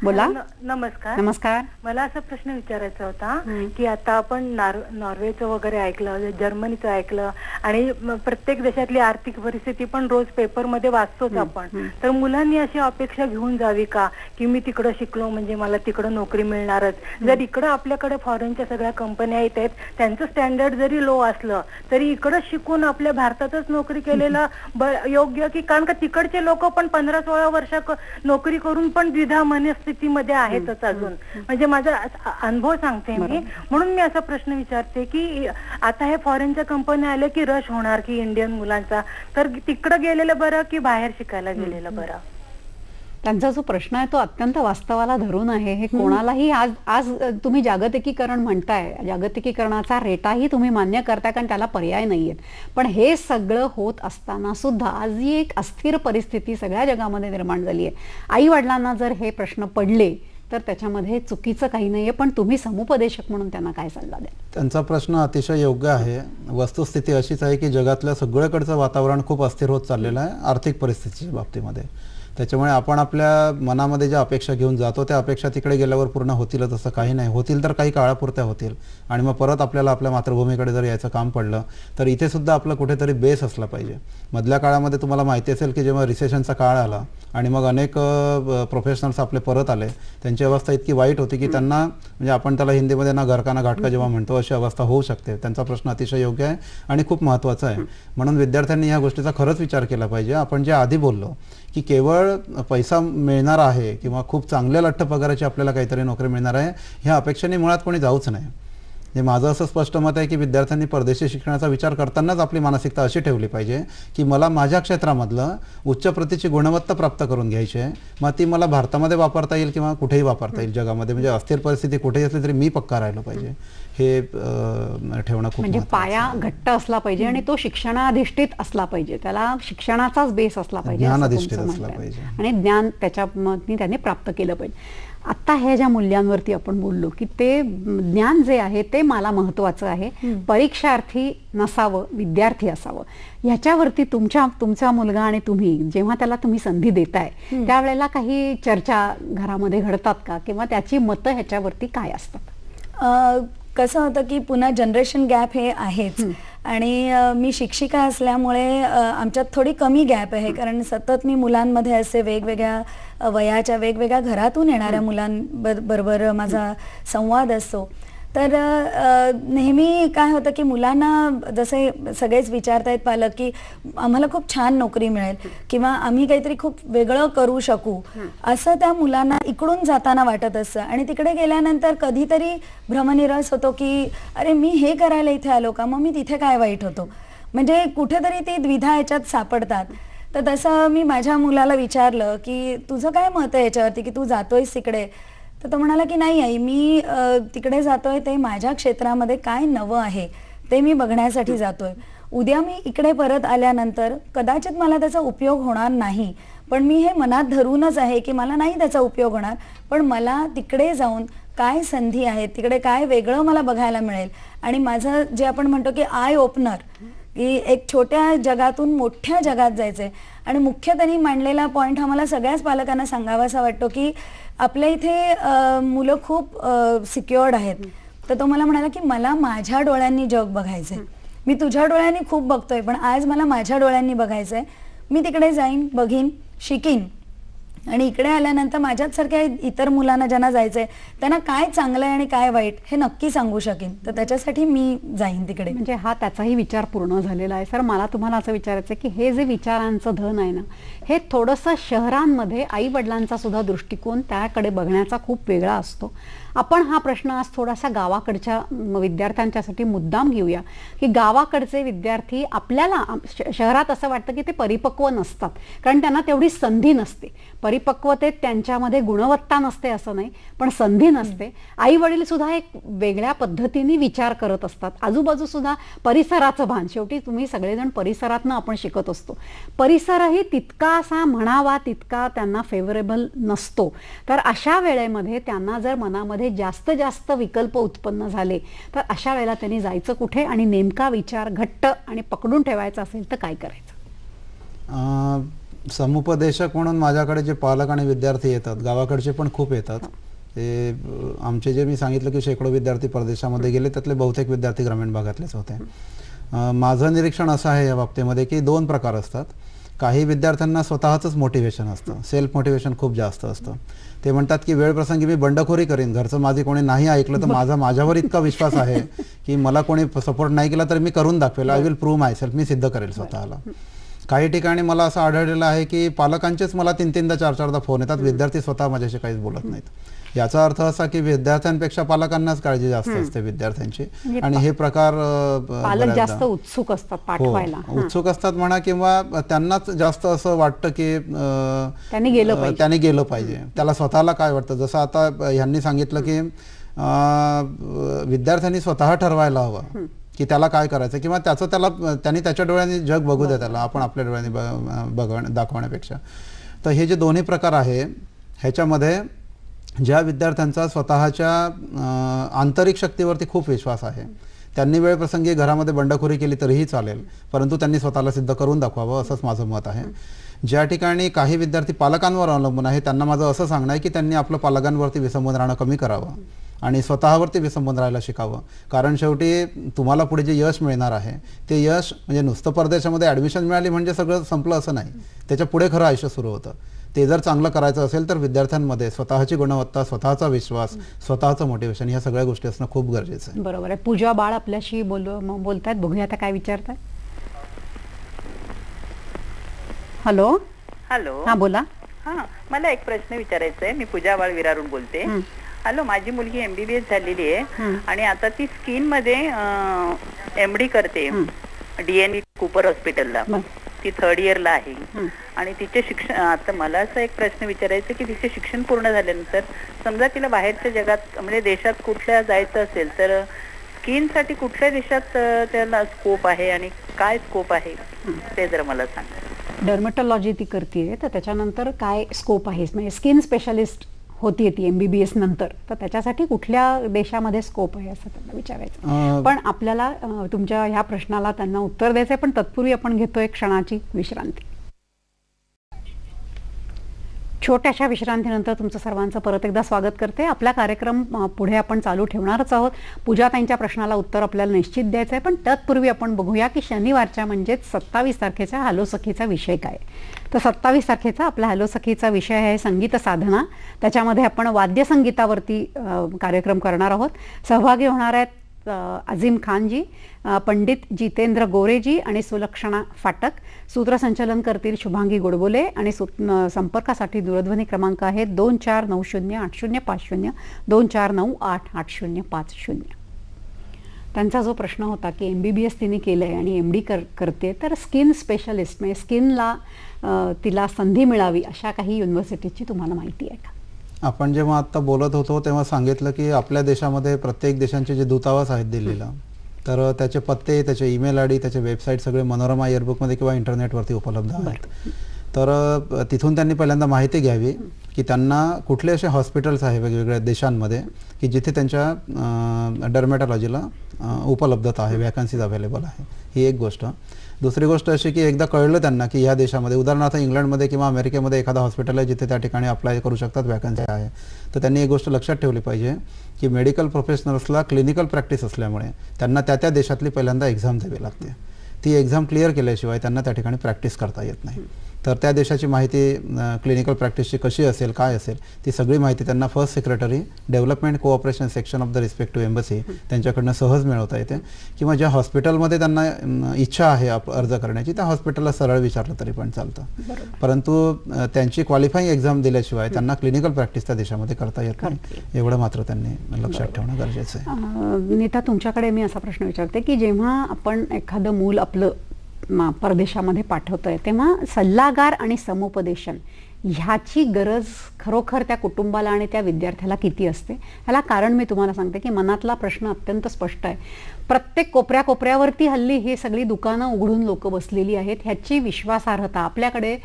बोला. नमस्कार. नमस्कार. मला असा प्रश्न विचारायचा होता की आता आपण नॉर्वेचं वगैरे ऐकलं, जर्मनीचं ऐकलं आणि प्रत्येक देशातली आर्थिक परिस्थिती पण रोज पेपरमध्ये वाचतोच आपण. तर मुलांनी अशी अपेक्षा घेऊन जावी का की मी तिकडं शिकलो म्हणजे मला तिकडं नोकरी मिळणारच. जर इकडं आपल्याकडे फॉरेनच्या सगळ्या कंपन्या येत आहेत, त्यांचं स्टँडर्ड जरी लो असलं तरी इकडं शिकून आपल्या भारतातच नोकरी केलेलं योग्य की, कारण का तिकडचे लोक पण 15-16 वर्ष नोकरी करून पण द्विधा मनस्थितीमध्ये आहेतच अजून. म्हणजे माझा अनुभव सांगते मी, म्हणून मी असा प्रश्न विचारते की आता हे फॉरेनच्या कंपन्या आल्या की रश होणार की इंडियन मुलांचा, तर तिकडं गेलेलं बरं की बाहेर शिकायला गेलेलं बरं? त्यांचा जो प्रश्न आहे तो अत्यंत वास्तवाला धरून आहे. हे कोणालाही आज तुम्ही जागतिकीकरण म्हणताय, जागतिकीकरणाचा रेटाही तुम्ही मान्य करताय कारण त्याला पर्याय नाहीयेत. पण हे सगळं होत असताना सुद्धा आज ही एक अस्थिर परिस्थिती सगळ्या जगामध्ये निर्माण झाली आहे. आई वडिलांना जर हे प्रश्न पडले तर त्याच्यामध्ये चुकीचं काही नाहीये, पण तुम्ही समुपदेशक म्हणून त्यांना काय सल्ला द्या? त्यांचा प्रश्न अतिशय योग्य आहे. वस्तुस्थिती अशीच आहे की जगातल्या सगळीकडचं वातावरण खूप अस्थिर होत चाललेलं आहे आर्थिक परिस्थितीच्या बाबतीमध्ये. त्याच्यामुळे आपण आपल्या मनामध्ये ज्या अपेक्षा घेऊन जातो त्या अपेक्षा तिकडे गेल्यावर पूर्ण होतीलच असं काही नाही. होतील तर काही काळापुरत्या होतील आणि मग परत आपल्याला आपल्या मातृभूमीकडे जर यायचं काम पडलं तर इथे सुद्धा आपलं कुठेतरी बेस असला पाहिजे. मधल्या काळामध्ये तुम्हाला माहिती असेल की जेव्हा रिसेशनचा काळ आला आणि मग अनेक प्रोफेशनल्स आपले परत आले, त्यांची अवस्था इतकी वाईट होती की त्यांना म्हणजे आपण त्याला हिंदीमध्ये ना घरका ना घाटका जेव्हा म्हणतो अशी अवस्था होऊ शकते. त्यांचा प्रश्न अतिशय योग्य आहे आणि खूप महत्त्वाचा आहे. म्हणून विद्यार्थ्यांनी या गोष्टीचा खरंच विचार केला पाहिजे. आपण जे आधी बोललो की केवळ पैसा मिळणार आहे किंवा खूप चांगल्या लठ्ठ पगाराची आपल्याला काहीतरी नोकरी मिळणार आहे ह्या अपेक्षेने मुळात कोणी जाऊच नाही. हे माझं असं स्पष्ट मत आहे की विद्यार्थ्यांनी परदेशी शिक्षणाचा विचार करतानाच आपली मानसिकता अशी ठेवली पाहिजे की मला माझ्या क्षेत्रामधलं उच्च प्रतीची गुणवत्ता प्राप्त करून घ्यायची आहे. मग ती मला भारतामध्ये वापरता येईल किंवा कुठेही वापरता येईल जगामध्ये. म्हणजे अस्थिर परिस्थिती कुठेही असली तरी मी पक्का राहिलो पाहिजे हे ठेवणं खूप म्हणजे पाया घट्ट असला पाहिजे आणि तो शिक्षणाधिष्ठित असला पाहिजे. त्याला शिक्षणाचाच बेस असला पाहिजे, ज्ञानाधिष्ठित असला पाहिजे आणि ज्ञान त्याच्यामध्ये त्याने प्राप्त केलं पाहिजे. आता ह्या ज्या मूल्यांवरती आपण बोललो की ते ज्ञान जे आहे ते मला महत्वाचं आहे, परीक्षार्थी नसावं, विद्यार्थी असावं. ह्याच्यावरती तुमचा मुलगा आणि तुम्ही जेव्हा त्याला तुम्ही संधी देताय त्यावेळेला काही चर्चा घरामध्ये घडतात का किंवा त्याची मतं ह्याच्यावरती काय असतात? कसं होतं की पुन्हा जनरेशन गॅप हे आहेच आणि मी शिक्षिका असल्यामुळे आमच्यात थोडी कमी गॅप आहे, कारण सतत मी मुलांमध्ये असे वेगवेगळ्या वयाच्या वेगवेगळ्या घरातून येणाऱ्या मुलांबरोबर माझा संवाद असतो. तर नेहमी काय होतं की मुलांना जसे सगळेच विचारतायत पालक की आम्हाला खूप छान नोकरी मिळेल किंवा आम्ही काहीतरी खूप वेगळं करू शकू, असं त्या मुलांना इकडून जाताना वाटत असतं. आणि तिकडे गेल्यानंतर कधीतरी भ्रमनिरास होतो की अरे मी हे करायला इथे आलो का, मग मी तिथे काय वाईट होतो. म्हणजे कुठेतरी ती द्विधा याच्यात सापडतात. तर तसं मी माझ्या मुलाला विचारलं की तुझं काय मत आहे याच्यावरती की तू जातोयस तिकडे, तर तो म्हणाला की नाही आई, मी तिकडे जातोय ते माझ्या क्षेत्रामध्ये काय नवं आहे ते मी बघण्यासाठी जातोय. उद्या मी इकडे परत आल्यानंतर कदाचित मला त्याचा उपयोग होणार नाही, पण मी हे मनात धरूनच आहे की मला नाही त्याचा उपयोग होणार, पण मला तिकडे जाऊन काय संधी आहेत, तिकडे काय वेगळं मला बघायला मिळेल. आणि माझं जे आपण म्हणतो की आय ओपनर, की एक छोट्या जगातून मोठ्या जगात जायचंय. आणि मुख्य त्यांनी मांडलेला पॉईंट हा मला सगळ्याच पालकांना सांगावासा वाटतो की आपल्या इथे मुलं खूप सिक्युअर्ड आहेत. तर तो मला म्हणाला की मला माझ्या डोळ्यांनी जग बघायचंय, मी तुझ्या डोळ्यांनी खूप बघतोय पण आज मला माझ्या डोळ्यांनी बघायचंय. मी तिकडे जाईन, बघीन, शिकीन आणि इकडे आल्यानंतर माझ्यासारख्या इतर मुलांना ज्यांना जायचंय त्यांना काय चांगलं आहे आणि काय वाईट हे नक्की सांगू शकेन. तर त्याच्यासाठी मी जाईन तिकडे. म्हणजे हा त्याचाही विचार पूर्ण झालेला आहे. सर, मला तुम्हाला असं विचारायचं की हे जे विचारांचं धन आहे ना, हे थोडंसं शहरांमध्ये आई वडिलांचा सुद्धा दृष्टिकोन त्याकडे बघण्याचा खूप वेगळा असतो. आपण हा प्रश्न आज थोडासा गावाकडच्या विद्यार्थ्यांच्यासाठी मुद्दाम घेऊया की गावाकडचे विद्यार्थी आपल्याला शहरात असं वाटतं की ते परिपक्व नसतात कारण त्यांना तेवढी संधी नसते. परिपक्वतेत त्यांच्यामध्ये गुणवत्ता नसते असं नाही, पण संधी नसते. आई वडील सुद्धा एक वेगळ्या पद्धतीने विचार करत असतात. आजूबाजू सुद्धा परिसराचं भान, शेवटी तुम्ही सगळेजण परिसरातनं आपण शिकत असतो. परिसरही तितकासा म्हणावा तितका त्यांना फेवरेबल नसतो. तर अशा वेळेमध्ये त्यांना जर मनामध्ये जास्त विकल्प उत्पन्न झाले तर अशा वेळेला त्यांनी जायचं कुठे आणि नेमका विचार घट्ट आणि पकडून ठेवायचा असेल तर काय करायचं? समुपदेशक म्हणून माझ्याकडे जे पालक आणि विद्यार्थी येतात, गावाकडचे पण खूप येतात. ते आमचे जे मी सांगितलं की शेकडो विद्यार्थी परदेशामध्ये गेले, त्यातले बहुतेक विद्यार्थी ग्रामीण भागातलेच होते. माझं निरीक्षण असं आहे या बाबतीमध्ये की 2 प्रकार असतात. काही विद्यार्थ्यांना स्वतःचंच मोटिवेशन असतं, सेल्फ मोटिवेशन खूप जास्त असतं. ते म्हणतात की वेळ प्रसंगी मी बंडखोरी करीन, घरचं माझे कोणी नाही ऐकलं तर माझ्यावर इतका विश्वास आहे की मला कोणी सपोर्ट नाही केला तर मी करून दाखवेल, I will prove myself, मी सिद्ध करेल स्वतःला. काही ठिकाणी मला असं आढळलेलं आहे की पालकांचेच मला 3-3दा 4-4दा फोन येतात, विद्यार्थी स्वतः माझ्याशी काहीच बोलत नाहीत. याचा अर्थ असा की विद्यार्थ्यांपेक्षा पालकांनाच काळजी जास्त असते विद्यार्थ्यांची. आणि हे प्रकार पालक जास्त उत्सुक असतात पाठवायला, उत्सुक असतात म्हणा, किंवा त्यांनाच जास्त असं वाटतं की त्यांनी गेलं पाहिजे. त्याला स्वतःला काय वाटतं, जसं आता ह्यांनी सांगितलं की विद्यार्थ्यांनी स्वतः ठरवायला हवं की त्याला काय करायचं, किंवा त्यांनी त्याच्या डोळ्यांनी जग बघू द्या त्याला, आपण आपल्या डोळ्यांनी दाखवण्यापेक्षा. तर हे जे दोन्ही प्रकार आहे ह्याच्यामध्ये ज्या विद्यार्थ्यांचा स्वतःच्या आंतरिक शक्तीवरती खूप विश्वास आहे, त्यांनी वेळ प्रसंगी घरामध्ये बंडखोरी केली तरीही चालेल, परंतु त्यांनी स्वतःला सिद्ध करून दाखवावं, असंच माझं मत आहे. ज्या ठिकाणी काही विद्यार्थी पालकांवर अवलंबून आहे, त्यांना माझं असं सांगणं आहे की त्यांनी आपलं पालकांवरती विसंबून राहणं कमी करावं आणि स्वतःवरती विसंबून राहायला शिकावं. कारण शेवटी तुम्हाला पुढे जे यश मिळणार आहे ते यश म्हणजे नुसतं परदेशामध्ये ॲडमिशन मिळाली म्हणजे सगळं संपलं असं नाही, त्याच्या पुढे खरं आयुष्य सुरू होतं. ते जर चांगलं करायचं असेल तर विद्यार्थ्यांमध्ये स्वतःची गुणवत्ता, स्वतःचा विश्वास, स्वतःचं मोटिवेशन, ह्या सगळ्या गोष्टी असणं खूप गरजेचं आहे. बरोबर आहे. पूजा बाळ आपल्याशी बोलतायत, बघूया आता काय विचारताय. हॅलो. हा बोला. हा, मला एक प्रश्न विचारायचा आहे. मी पूजा बाळ विरारून बोलते. हॅलो, माझी मुलगी MBBS झालेली आहे आणि आता ती स्किन मध्ये MD करते DNB कूपर हॉस्पिटलला. ती 3rd इयरला आहे आणि तिचे शिक्षण, आता मला असा एक प्रश्न विचारायचा की तिचे शिक्षण पूर्ण झाल्यानंतर समजा तिला बाहेरच्या जगात म्हणजे देशात कुठल्या जायचं असेल तर स्किनसाठी कुठल्या देशात त्याला स्कोप आहे आणि काय स्कोप आहे ते जर मला सांगा. डर्मेटॉलॉजी ती करते, तर त्याच्यानंतर काय स्कोप आहे, म्हणजे स्किन स्पेशालिस्ट होती ती MBBS नंतर, तर त्याच्यासाठी कुठल्या देशामध्ये स्कोप आहे असं त्यांना विचारायचं. पण आपल्याला तुमच्या ह्या प्रश्नाला त्यांना उत्तर द्यायचंय, पण तत्पूर्वी आपण घेतोय क्षणाची विश्रांती. छोट्याशा विश्रांतीनंतर तुमचं सर्वांचं परत एकदा स्वागत करते. आपला कार्यक्रम पुढे आपण चालू ठेवणारच आहोत. पूजा ताईंच्या प्रश्नाला उत्तर आपल्याला निश्चित द्यायचं आहे, पण तत्पूर्वी आपण बघूया की शनिवारच्या म्हणजेच 27 तारखेचा हॅलो सखीचा विषय काय. तर 27 तारखेचा आपला हॅलो सखीचा विषय आहे संगीत साधना. त्याच्यामध्ये आपण वाद्यसंगीतावरती कार्यक्रम करणार आहोत. सहभागी होणार आहेत अजीम खानजी, पंडित जितेंद्र गोरेजी आणि सुलक्षणा फाटक. सूत्रसंचालन करतील शुभांगी गोडबोले आणि संपर्कासाठी दूरध्वनी क्रमांक आहे 24908050, 24988050. त्यांचा जो प्रश्न होता की MBBS तिने केलं आहे आणि MD करते, तर स्किन स्पेशलिस्ट म्हणजे स्किनला तिला संधी मिळावी अशा काही युनिव्हर्सिटीची तुम्हाला माहिती आहे का? आपण जेव्हा आता बोलत होतो तेव्हा सांगितलं की आपल्या देशामध्ये प्रत्येक देशांचे जे दूतावास आहेत दिल्लीला, तर त्याचे पत्ते, त्याचे ईमेल ID, त्याचे वेबसाईट सगळे मनोरमा इयरबुकमध्ये किंवा इंटरनेटवरती उपलब्ध आहेत. तर तिथून त्यांनी पहिल्यांदा माहिती घ्यावी की त्यांना कुठले असे हॉस्पिटल्स आहे वेगवेगळ्या देशांमध्ये की जिथे त्यांच्या डर्मेटॉलॉजीला उपलब्धता आहे, वॅकन्सीज अवेलेबल आहे. ही एक गोष्ट. दुसरी गोष्ट अशी की एकदा कळलं त्यांना की ह्या देशामध्ये, उदाहरणार्थ इंग्लंडमध्ये किंवा अमेरिकेमध्ये एखादा हॉस्पिटल आहे जिथे त्या ठिकाणी अप्लाय करू शकतात, वॅकन्सी आहे, तर त्यांनी एक गोष्ट लक्षात ठेवली पाहिजे की मेडिकल प्रोफेशनल्सला क्लिनिकल प्रॅक्टिस असल्यामुळे त्यांना त्या देशातली पहिल्यांदा एक्झाम द्यावी लागते. ती एक्झाम क्लिअर केल्याशिवाय त्यांना त्या ठिकाणी प्रॅक्टिस करता येत नाही. तर त्या देशाची माहिती, क्लिनिकल प्रॅक्टिसची कशी असेल, काय असेल, ती सगळी माहिती त्यांना first secretary development cooperation section of the respective embassy त्यांच्याकडनं सहज मिळवता येते. किंवा ज्या हॉस्पिटलमध्ये त्यांना इच्छा आहे अर्ज करण्याची, त्या हॉस्पिटलला सरळ विचारलं तरी पण चालतं. परंतु त्यांची क्वालिफाईंग एक्झाम दिल्याशिवाय त्यांना क्लिनिकल प्रॅक्टिस त्या देशामध्ये करता येत नाही. एवढं मात्र त्यांनी लक्षात ठेवणं गरजेचं आहे. नीता, तुमच्याकडे मी असा प्रश्न विचारते की जेव्हा आपण एखादं मूल आपलं परदेशामध्ये पाठवतोय तेव्हा सल्लागार आणि समुपदेशन ह्याची गरज खरोखर त्या कुटुंबाला आणि त्या विद्यार्थ्याला किती असते? ह्याला कारण मी तुम्हाला सांगते की मनातला प्रश्न अत्यंत स्पष्ट आहे. प्रत्येक कोपऱ्यावरती हल्ली हे सगळी दुकानं उघडून लोक बसलेली आहेत. ह्याची विश्वासार्हता आपल्याकडे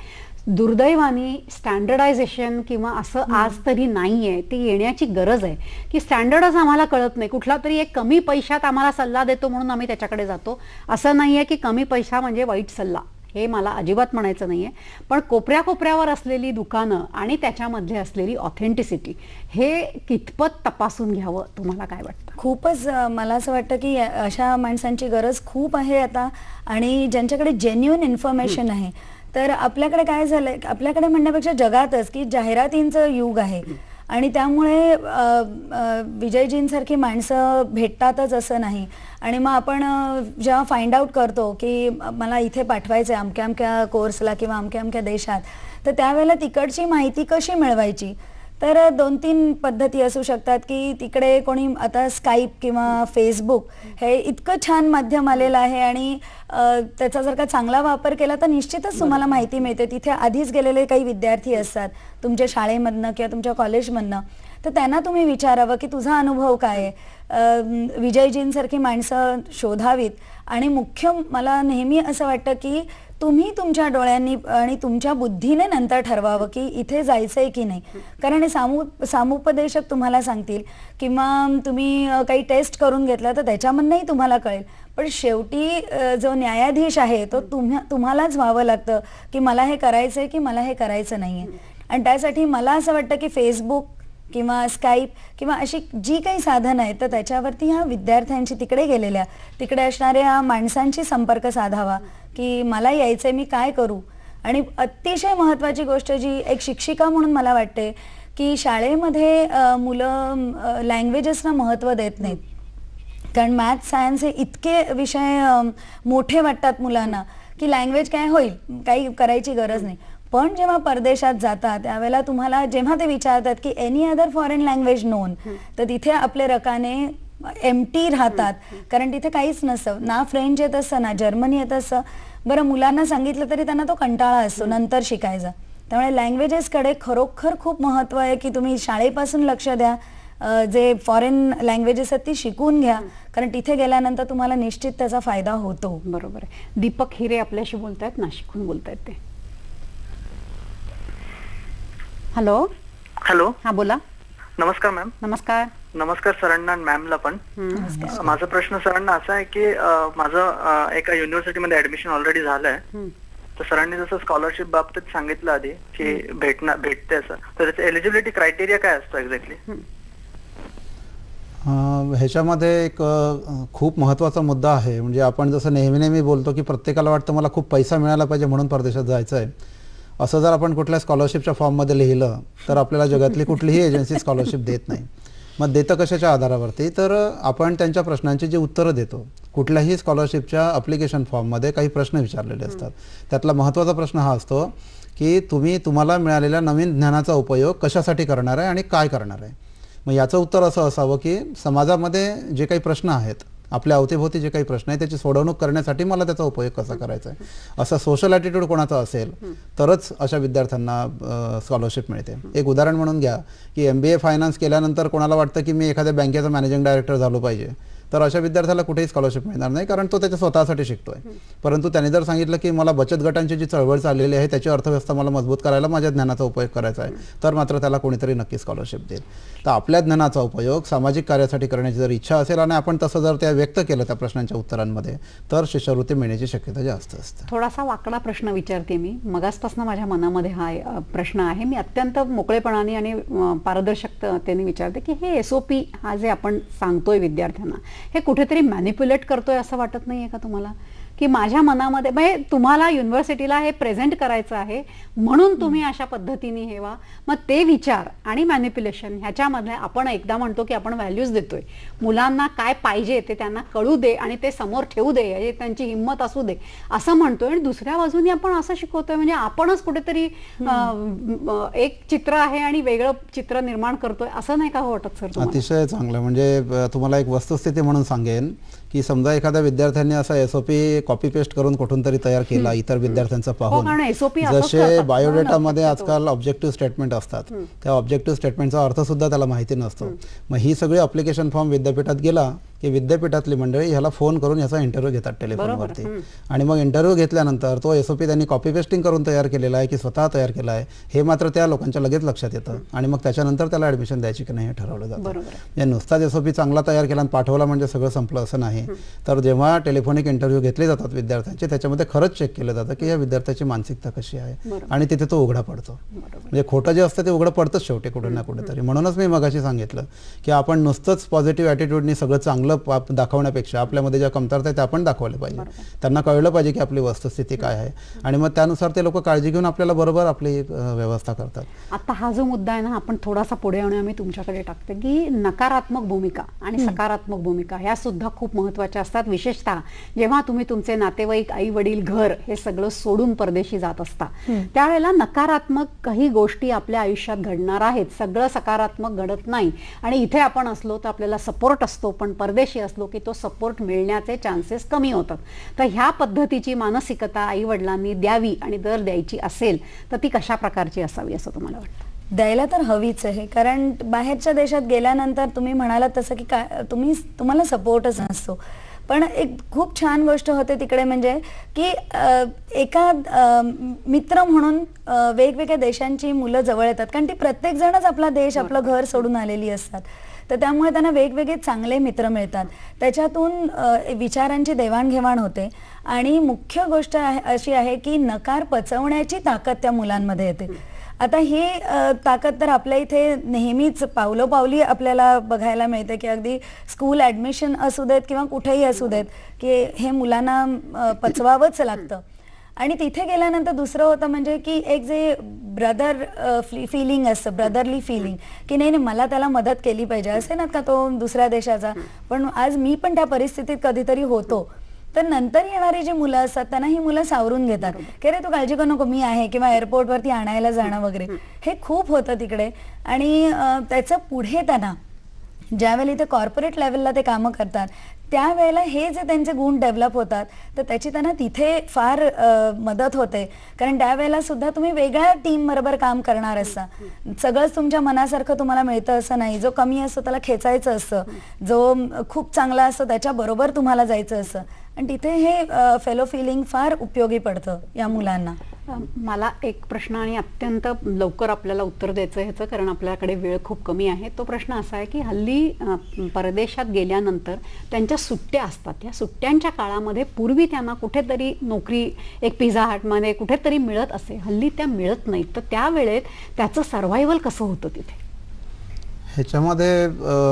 दुर्दैवाने स्टँडर्डायझेशन किंवा असं आज तरी नाही आहे. ती येण्याची गरज आहे की स्टँडर्डच आम्हाला कळत नाही. कुठला तरी एक कमी पैशात आम्हाला सल्ला देतो म्हणून आम्ही त्याच्याकडे जातो. असं नाही आहे की कमी पैसा म्हणजे वाईट सल्ला. हे मला अजिबात म्हणायचं नाहीये, पण कोपऱ्या कोपऱ्यावर असलेली दुकानं आणि त्याच्यामध्ये असलेली ऑथेंटिसिटी हे कितपत तपासून घ्यावं, तुम्हाला काय वाटतं? खूपच मला असं वाटतं की अशा माणसांची गरज खूप आहे आता, आणि ज्यांच्याकडे जेन्युइन इन्फॉर्मेशन आहे. तर आपल्याकडे काय झालंय, आपल्याकडे म्हणण्यापेक्षा जगातच की जाहिरातींचं युग आहे, आणि त्यामुळे विजयजींसारखी माणसं भेटतातच असं नाही. आणि मग आपण जेव्हा फाइंड आउट करतो की मला इथे पाठवायचं आहे अमक्या अमक्या कोर्सला किंवा अमक्या अमक्या देशात, तर त्यावेळेला तिकडची माहिती कशी मिळवायची, तर 2-3 पद्धती असू शकतात. की तिकडे कोणी आता स्काईप किंवा फेसबुक हे इतकं छान माध्यम आलेलं आहे, आणि त्याचा जर का चांगला वापर केला तर निश्चितच तुम्हाला माहिती मिळते. तिथे आधीच गेलेले काही विद्यार्थी असतात तुमच्या शाळेमधनं किंवा तुमच्या कॉलेजमधनं, तर त्यांना तुम्ही विचारावं की तुझा अनुभव काय आहे. विजयजींसारखी माणसं शोधावीत, आणि मुख्य मला नेहमी असं वाटतं की तुम्ही तुमच्या डोळ्यांनी आणि तुमच्या बुद्धीने नंतर ठरवावं की इथे जायचंय की नाही. कारण हे सामुपदेशक तुम्हाला सांगतील किंवा तुम्ही काही टेस्ट करून घेतला तर त्याच्यामधनंही तुम्हाला कळेल, पण शेवटी जो न्यायाधीश आहे तो तुम्हालाच व्हावं लागतं की मला हे करायचंय की मला हे करायचं नाहीये. आणि त्यासाठी मला असं वाटतं की फेसबुक किंवा स्काईप किंवा अशी जी काही साधनं आहेत तर त्याच्यावरती ह्या विद्यार्थ्यांची तिकडे असणाऱ्या माणसांशी संपर्क साधावा की मला यायचंय, मी काय करू. आणि अतिशय महत्त्वाची गोष्ट जी एक शिक्षिका म्हणून मला वाटते की शाळेमध्ये मुलं लँग्वेजेसना महत्त्व देत नाहीत. कारण मॅथ्स सायन्स हे इतके विषय मोठे वाटतात मुलांना की लँग्वेज काय होईल, काही करायची गरज नाही. पण जेव्हा परदेशात जातात त्यावेळेला तुम्हाला जेव्हा ते विचारतात की any other foreign language non, तर तिथे आपले रकाने एम्प्टी राहतात, कारण तिथे काहीच नसतं, ना फ्रेंच येत असतं ना जर्मनी येत असतं. बरं, मुलांना सांगितलं तरी त्यांना तो कंटाळा असतो नंतर शिकायचा. त्यामुळे लँग्वेजेसकडे खरोखर खूप महत्त्व आहे की तुम्ही शाळेपासून लक्ष द्या, जे फॉरेन लँग्वेजेस आहेत ती शिकून घ्या, कारण तिथे गेल्यानंतर तुम्हाला निश्चित त्याचा फायदा होतो. बरोबर आहे. दीपक हिरे आपल्याशी बोलतायत, नाशिकहून बोलतायत ते. हॅलो. हॅलो. हा, बोला. नमस्कार मॅम. नमस्कार. नमस्कार सरांना आणि मॅमला पण. माझा प्रश्न सरांना असा आहे की माझं एका युनिव्हर्सिटीमध्ये ऍडमिशन ऑलरेडी झालंय, तर सरांनी जसं स्कॉलरशिप बाबतीत सांगितलं आधी की भेटते असं, तर त्याचं एलिजिबिलिटी क्रायटेरिया काय असतो एक्झॅक्टली? ह्याच्यामध्ये एक खूप महत्त्वाचा मुद्दा आहे. म्हणजे आपण जसं नेहमी बोलतो की प्रत्येकाला वाटतं मला खूप पैसा मिळाला पाहिजे म्हणून परदेशात जायचं आहे. असं जर आपण कुठल्या स्कॉलरशिपच्या फॉर्ममध्ये लिहिलं तर आपल्याला जगातली कुठलीही एजन्सी स्कॉलरशिप देत नाही. मग देतं कशाच्या आधारावरती, तर आपण त्यांच्या प्रश्नांची जी उत्तरं देतो. कुठल्याही स्कॉलरशिपच्या अप्लिकेशन फॉर्ममध्ये काही प्रश्न विचारलेले असतात. त्यातला महत्त्वाचा प्रश्न हा असतो की तुम्हाला मिळालेल्या नवीन ज्ञानाचा उपयोग कशासाठी करणार आहे आणि काय करणार आहे. मग याचं उत्तर असं असावं की समाजामध्ये जे काही प्रश्न आहेत, आपल्या अवतीभोवती जे काही प्रश्न आहे त्याची सोडवणूक करण्यासाठी मला त्याचा उपयोग कसा करायचा आहे, असा सोशल ॲटिट्यूड कोणाचा असेल तरच अशा विद्यार्थ्यांना स्कॉलरशिप मिळते. एक उदाहरण म्हणून घ्या की MBA फायनान्स केल्यानंतर कोणाला वाटतं की मी एखाद्या बँकेचा मॅनेजिंग डायरेक्टर झालो पाहिजे, तर अशा विद्यार्थ्याला कुठेही स्कॉलरशिप मिळणार नाही, कारण तो त्याच्या स्वतःसाठी शिकतोय. परंतु त्याने जर सांगितलं की मला बचत गटांची जी चळवळ चाललेली आहे त्याची अर्थव्यवस्था मला मजबूत करायला माझ्या ज्ञानाचा उपयोग करायचा आहे, तर मात्र त्याला कोणीतरी नक्की स्कॉलरशिप देईल. तर आपल्या ज्ञानाचा उपयोग सामाजिक कार्यासाठी करण्याची जर इच्छा असेल आणि आपण तसं जर त्या व्यक्त केलं त्या प्रश्नांच्या उत्तरांमध्ये, तर शिष्यवृत्ती मिळण्याची शक्यता जास्त असते. थोडासा वाकडा प्रश्न विचारते मी. मगासपासून माझ्या मनामध्ये हा प्रश्न आहे. मी अत्यंत मोकळेपणाने आणि पारदर्शकतेने विचारते की हे SOP हा जे आपण सांगतोय विद्यार्थ्यांना, हे कुठेतरी मॅनिप्युलेट करतोय असं वाटत नाहीये का तुम्हाला? की माझ्या मनामध्ये म्हणजे तुम्हाला युनिव्हर्सिटीला हे प्रेझेंट करायचं आहे म्हणून तुम्ही अशा पद्धतीने हे व्हा. मग ते विचार आणि मॅनिप्युलेशन ह्याच्यामध्ये आपण एकदा म्हणतो की आपण व्हॅल्यूज देतोय, मुलांना काय पाहिजे ते त्यांना कळू दे आणि ते समोर ठेवू दे, त्यांची हिंमत असू दे असं म्हणतोय, आणि दुसऱ्या बाजूने आपण असं शिकवतोय म्हणजे आपणच कुठेतरी एक चित्र आहे आणि वेगळं चित्र निर्माण करतोय, असं नाही का वाटत सर? अतिशय चांगलं. म्हणजे तुम्हाला एक वस्तुस्थिती म्हणून सांगेन की समजा एखाद्या विद्यार्थ्यांनी असा SOP कॉपी पेस्ट करून कुठून तरी तयार केला इतर विद्यार्थ्यांचा पाहून. जसे बायोडेटामध्ये आजकाल ऑब्जेक्टिव्ह स्टेटमेंट असतात, त्या ऑब्जेक्टिव्ह स्टेटमेंटचा अर्थ सुद्धा त्याला माहिती नसतो. मग ही सगळी अप्लिकेशन फॉर्म विद्यापीठात गेला की विद्यापीठातली मंडळी ह्याला फोन करून याचा इंटरव्ह्यू घेतात टेलिफोनवरती, आणि मग इंटरव्ह्यू घेतल्यानंतर तो SOP त्यांनी कॉपी पेस्टिंग करून तयार केलेला आहे की स्वतः तयार केला आहे हे मात्र त्या लोकांच्या लगेच लक्षात येतं, आणि मग त्याच्यानंतर त्याला ॲडमिशन द्यायची की नाही हे ठरवलं जातं. म्हणजे नुसताच SOP चांगला तयार केला आणि पाठवला म्हणजे सगळं संपलं असं नाही. तर जेव्हा टेलिफोनिक इंटरव्ह्यू घेतले जातात विद्यार्थ्यांचे, त्याच्यामध्ये खरंच चेक केलं जातं की या विद्यार्थ्याची मानसिकता कशी आहे, आणि तिथे तो उघडा पडतो. म्हणजे खोटं जे असतं ते उघडं पडतंच शेवटी कुठे ना कुठेतरी. म्हणूनच मी मगाशी सांगितलं की आपण नुसतंच पॉझिटिव्ह ॲटिट्यूडनी सगळं चांगलं दाखवण्यापेक्षा आपल्यामध्ये ज्या कमतरता आहे त्या आपण दाखवल्या पाहिजे. त्यांना कळलं पाहिजे की आपली वस्तुस्थिती काय आहे, आणि मग त्यानुसार ते लोक काळजी घेऊन आपल्याला बरोबर आपली व्यवस्था करतात. आता हा जो मुद्दा आहे ना, आपण थोडासा पुढे आणूया, मी तुमच्याकडे टाकते की नकारात्मक भूमिका आणि सकारात्मक भूमिका ह्या सुद्धा खूप महत्त्वाच्या असतात. विशेषतः जेव्हा तुम्ही तुमचे नातेवाईक, आई वडील, घर हे सगळं सोडून परदेशी जात असता, त्यावेळेला नकारात्मक काही गोष्टी आपल्या आयुष्यात घडणार आहेत, सगळं सकारात्मक घडत नाही. आणि इथे आपण असलो तर आपल्याला सपोर्ट असतो, पण परदेशी असलो की तो सपोर्ट मिळण्याचे चान्सेस कमी होतात. तर ह्या पद्धतीची मानसिकता आई वडिलांनी द्यावी, आणि जर द्यायची असेल तर ती कशा प्रकारची असावी असं तुम्हाला वाटतं? द्यायला तर हवीच आहे, कारण बाहेरच्या देशात गेल्यानंतर तुम्ही म्हणालात तसं की तुम्हाला सपोर्टच नसतो. पण एक खूप छान गोष्ट होते तिकडे, म्हणजे की एका मित्र म्हणून वेगवेगळ्या देशांची मुलं जवळ येतात, कारण ती प्रत्येक जणच आपला देश, आपलं घर सोडून आलेली असतात. तर त्यामुळे त्यांना वेगवेगळे चांगले मित्र मिळतात, त्याच्यातून विचारांची देवाणघेवाण होते. आणि मुख्य गोष्ट अशी आहे की नकार पचवण्याची ताकद त्या मुलांमध्ये येते. आता ही ताकद तर आपल्या इथे नेहमीच पावलोपावली आपल्याला बघायला मिळते, की अगदी स्कूल ॲडमिशन असू देत किंवा कुठेही असू देत, की हे मुलांना पचवावंच लागतं. आणि तिथे गेल्यानंतर दुसरं होतं म्हणजे की एक जे ब्रदर फिलिंग असतं, ब्रदरली फिलिंग, की नाही नाही मला त्याला मदत केली पाहिजे, असे ना का तो दुसऱ्या देशाचा, पण आज मी पण त्या परिस्थितीत कधीतरी होतो. तर नंतर येणारी जी मुलं असतात त्यांना ही मुलं सावरून घेतात की रे तू काळजी करू नको, मी आहे, किंवा एअरपोर्टवरती आणायला जाणं वगैरे हे खूप होतं तिकडे. आणि त्याचं पुढे त्यांना ज्यावेळी ते कॉर्पोरेट लेवलला ते कामं करतात त्यावेळेला हे जे त्यांचे गुण डेव्हलप होतात तर त्याची त्यांना तिथे फार मदत होते. कारण त्यावेळेला सुद्धा तुम्ही वेगळ्या टीम बरोबर काम करणार असता, सगळंच तुमच्या मनासारखं तुम्हाला मिळतं असं नाही. जो कमी असतो त्याला खेचायचं असतं, जो खूप चांगला असतो त्याच्याबरोबर तुम्हाला जायचं असतं. आणि तिथे हे फेलो फिलिंग फार उपयोगी पडतं या मुलांना. मला एक प्रश्न, आणि अत्यंत लवकर आपल्याला उत्तर द्यायचं ह्याचं, कारण आपल्याकडे वेळ खूप कमी आहे. तो प्रश्न असा आहे की हल्ली परदेशात गेल्यानंतर त्यांच्या सुट्ट्या असतात, या सुट्ट्यांच्या काळामध्ये पूर्वी त्यांना कुठेतरी नोकरी एक पिझ्झा हटमध्ये कुठेतरी मिळत असे, हल्ली त्या मिळत नाहीत. तर त्यावेळेत त्याचं सर्व्हायव्हल कसं होतं तिथे? ह्याच्यामध्ये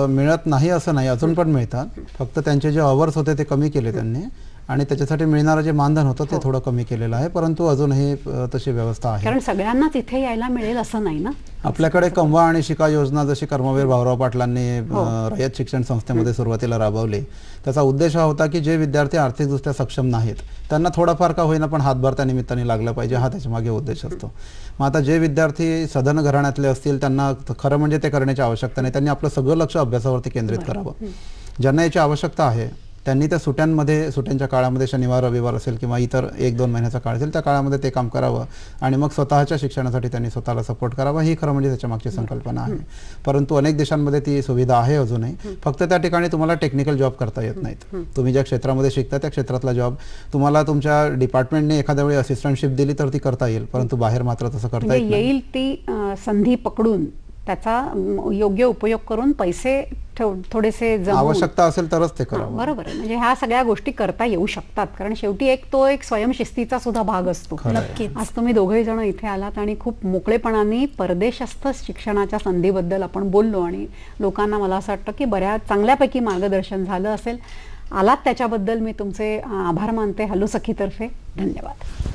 मिळत नाही असं नाही, अजून पण मिळतात, फक्त त्यांचे जे अवर्स होते ते कमी केले त्यांनी, आणि त्याच्यासाठी मिळणारं जे मानधन होतं ते थोडं कमी केलेलं आहे, परंतु अजूनही तशी व्यवस्था आहे. कारण सगळ्यांनाच इथे यायला मिळेल असं नाही ना. आपल्याकडे कमवा आणि शिका योजना जशी कर्मवीर भाऊराव पाटलांनी रयत शिक्षण संस्थेमध्ये सुरुवातीला राबवली, त्याचा उद्देश हा होता की जे विद्यार्थी आर्थिकदृष्ट्या सक्षम नाहीत त्यांना थोडाफार का होईना पण हातभार त्या निमित्ताने लागला पाहिजे, हा त्याच्या मागे उद्देश असतो. मग आता जे विद्यार्थी सधन घराण्यातले असतील त्यांना खरं म्हणजे ते करण्याची आवश्यकता नाही, त्यांनी आपलं सगळं लक्ष अभ्यासावरती केंद्रित करावं. ज्यांना याची आवश्यकता आहे त्यांनी त्या सुट्ट्यांच्या काळामध्ये, शनिवार रविवार असेल किंवा इतर 1-2 महिन्याचा काळ असेल, त्या काळामध्ये ते काम करावं आणि मग स्वतःच्या शिक्षणासाठी त्यांनी स्वतःला सपोर्ट करावा, ही खरं म्हणजे त्याच्या मागची संकल्पना आहे. परंतु अनेक देशांमध्ये ती सुविधा आहे अजूनही, फक्त त्या ठिकाणी तुम्हाला टेक्निकल जॉब करता येत नाहीत. तुम्ही ज्या क्षेत्रामध्ये शिकता त्या क्षेत्रातला जॉब तुम्हाला तुमच्या डिपार्टमेंटने एखाद्या वेळी असिस्टंटशिप दिली तर ती करता येईल, परंतु बाहेर मात्र तसं करता येईल ती संधी पकडून त्याचा योग्य उपयोग करून पैसे थोडेसे आवश्यकता असेल तरच ते करावं. बरोबर आहे. म्हणजे ह्या सगळ्या गोष्टी करता येऊ शकतात, कारण शेवटी तो एक स्वयंशिस्तीचा सुद्धा भाग असतो. नक्कीच. आज तुम्ही दोघेही जण इथे आलात आणि खूप मोकळेपणाने परदेशस्थ शिक्षणाच्या संधीबद्दल आपण बोललो, आणि लोकांना मला असं वाटतं की बऱ्याच चांगल्यापैकी मार्गदर्शन झालं असेल. आलात त्याच्याबद्दल मी तुमचे आभार मानते. हॅलो सखीतर्फे धन्यवाद.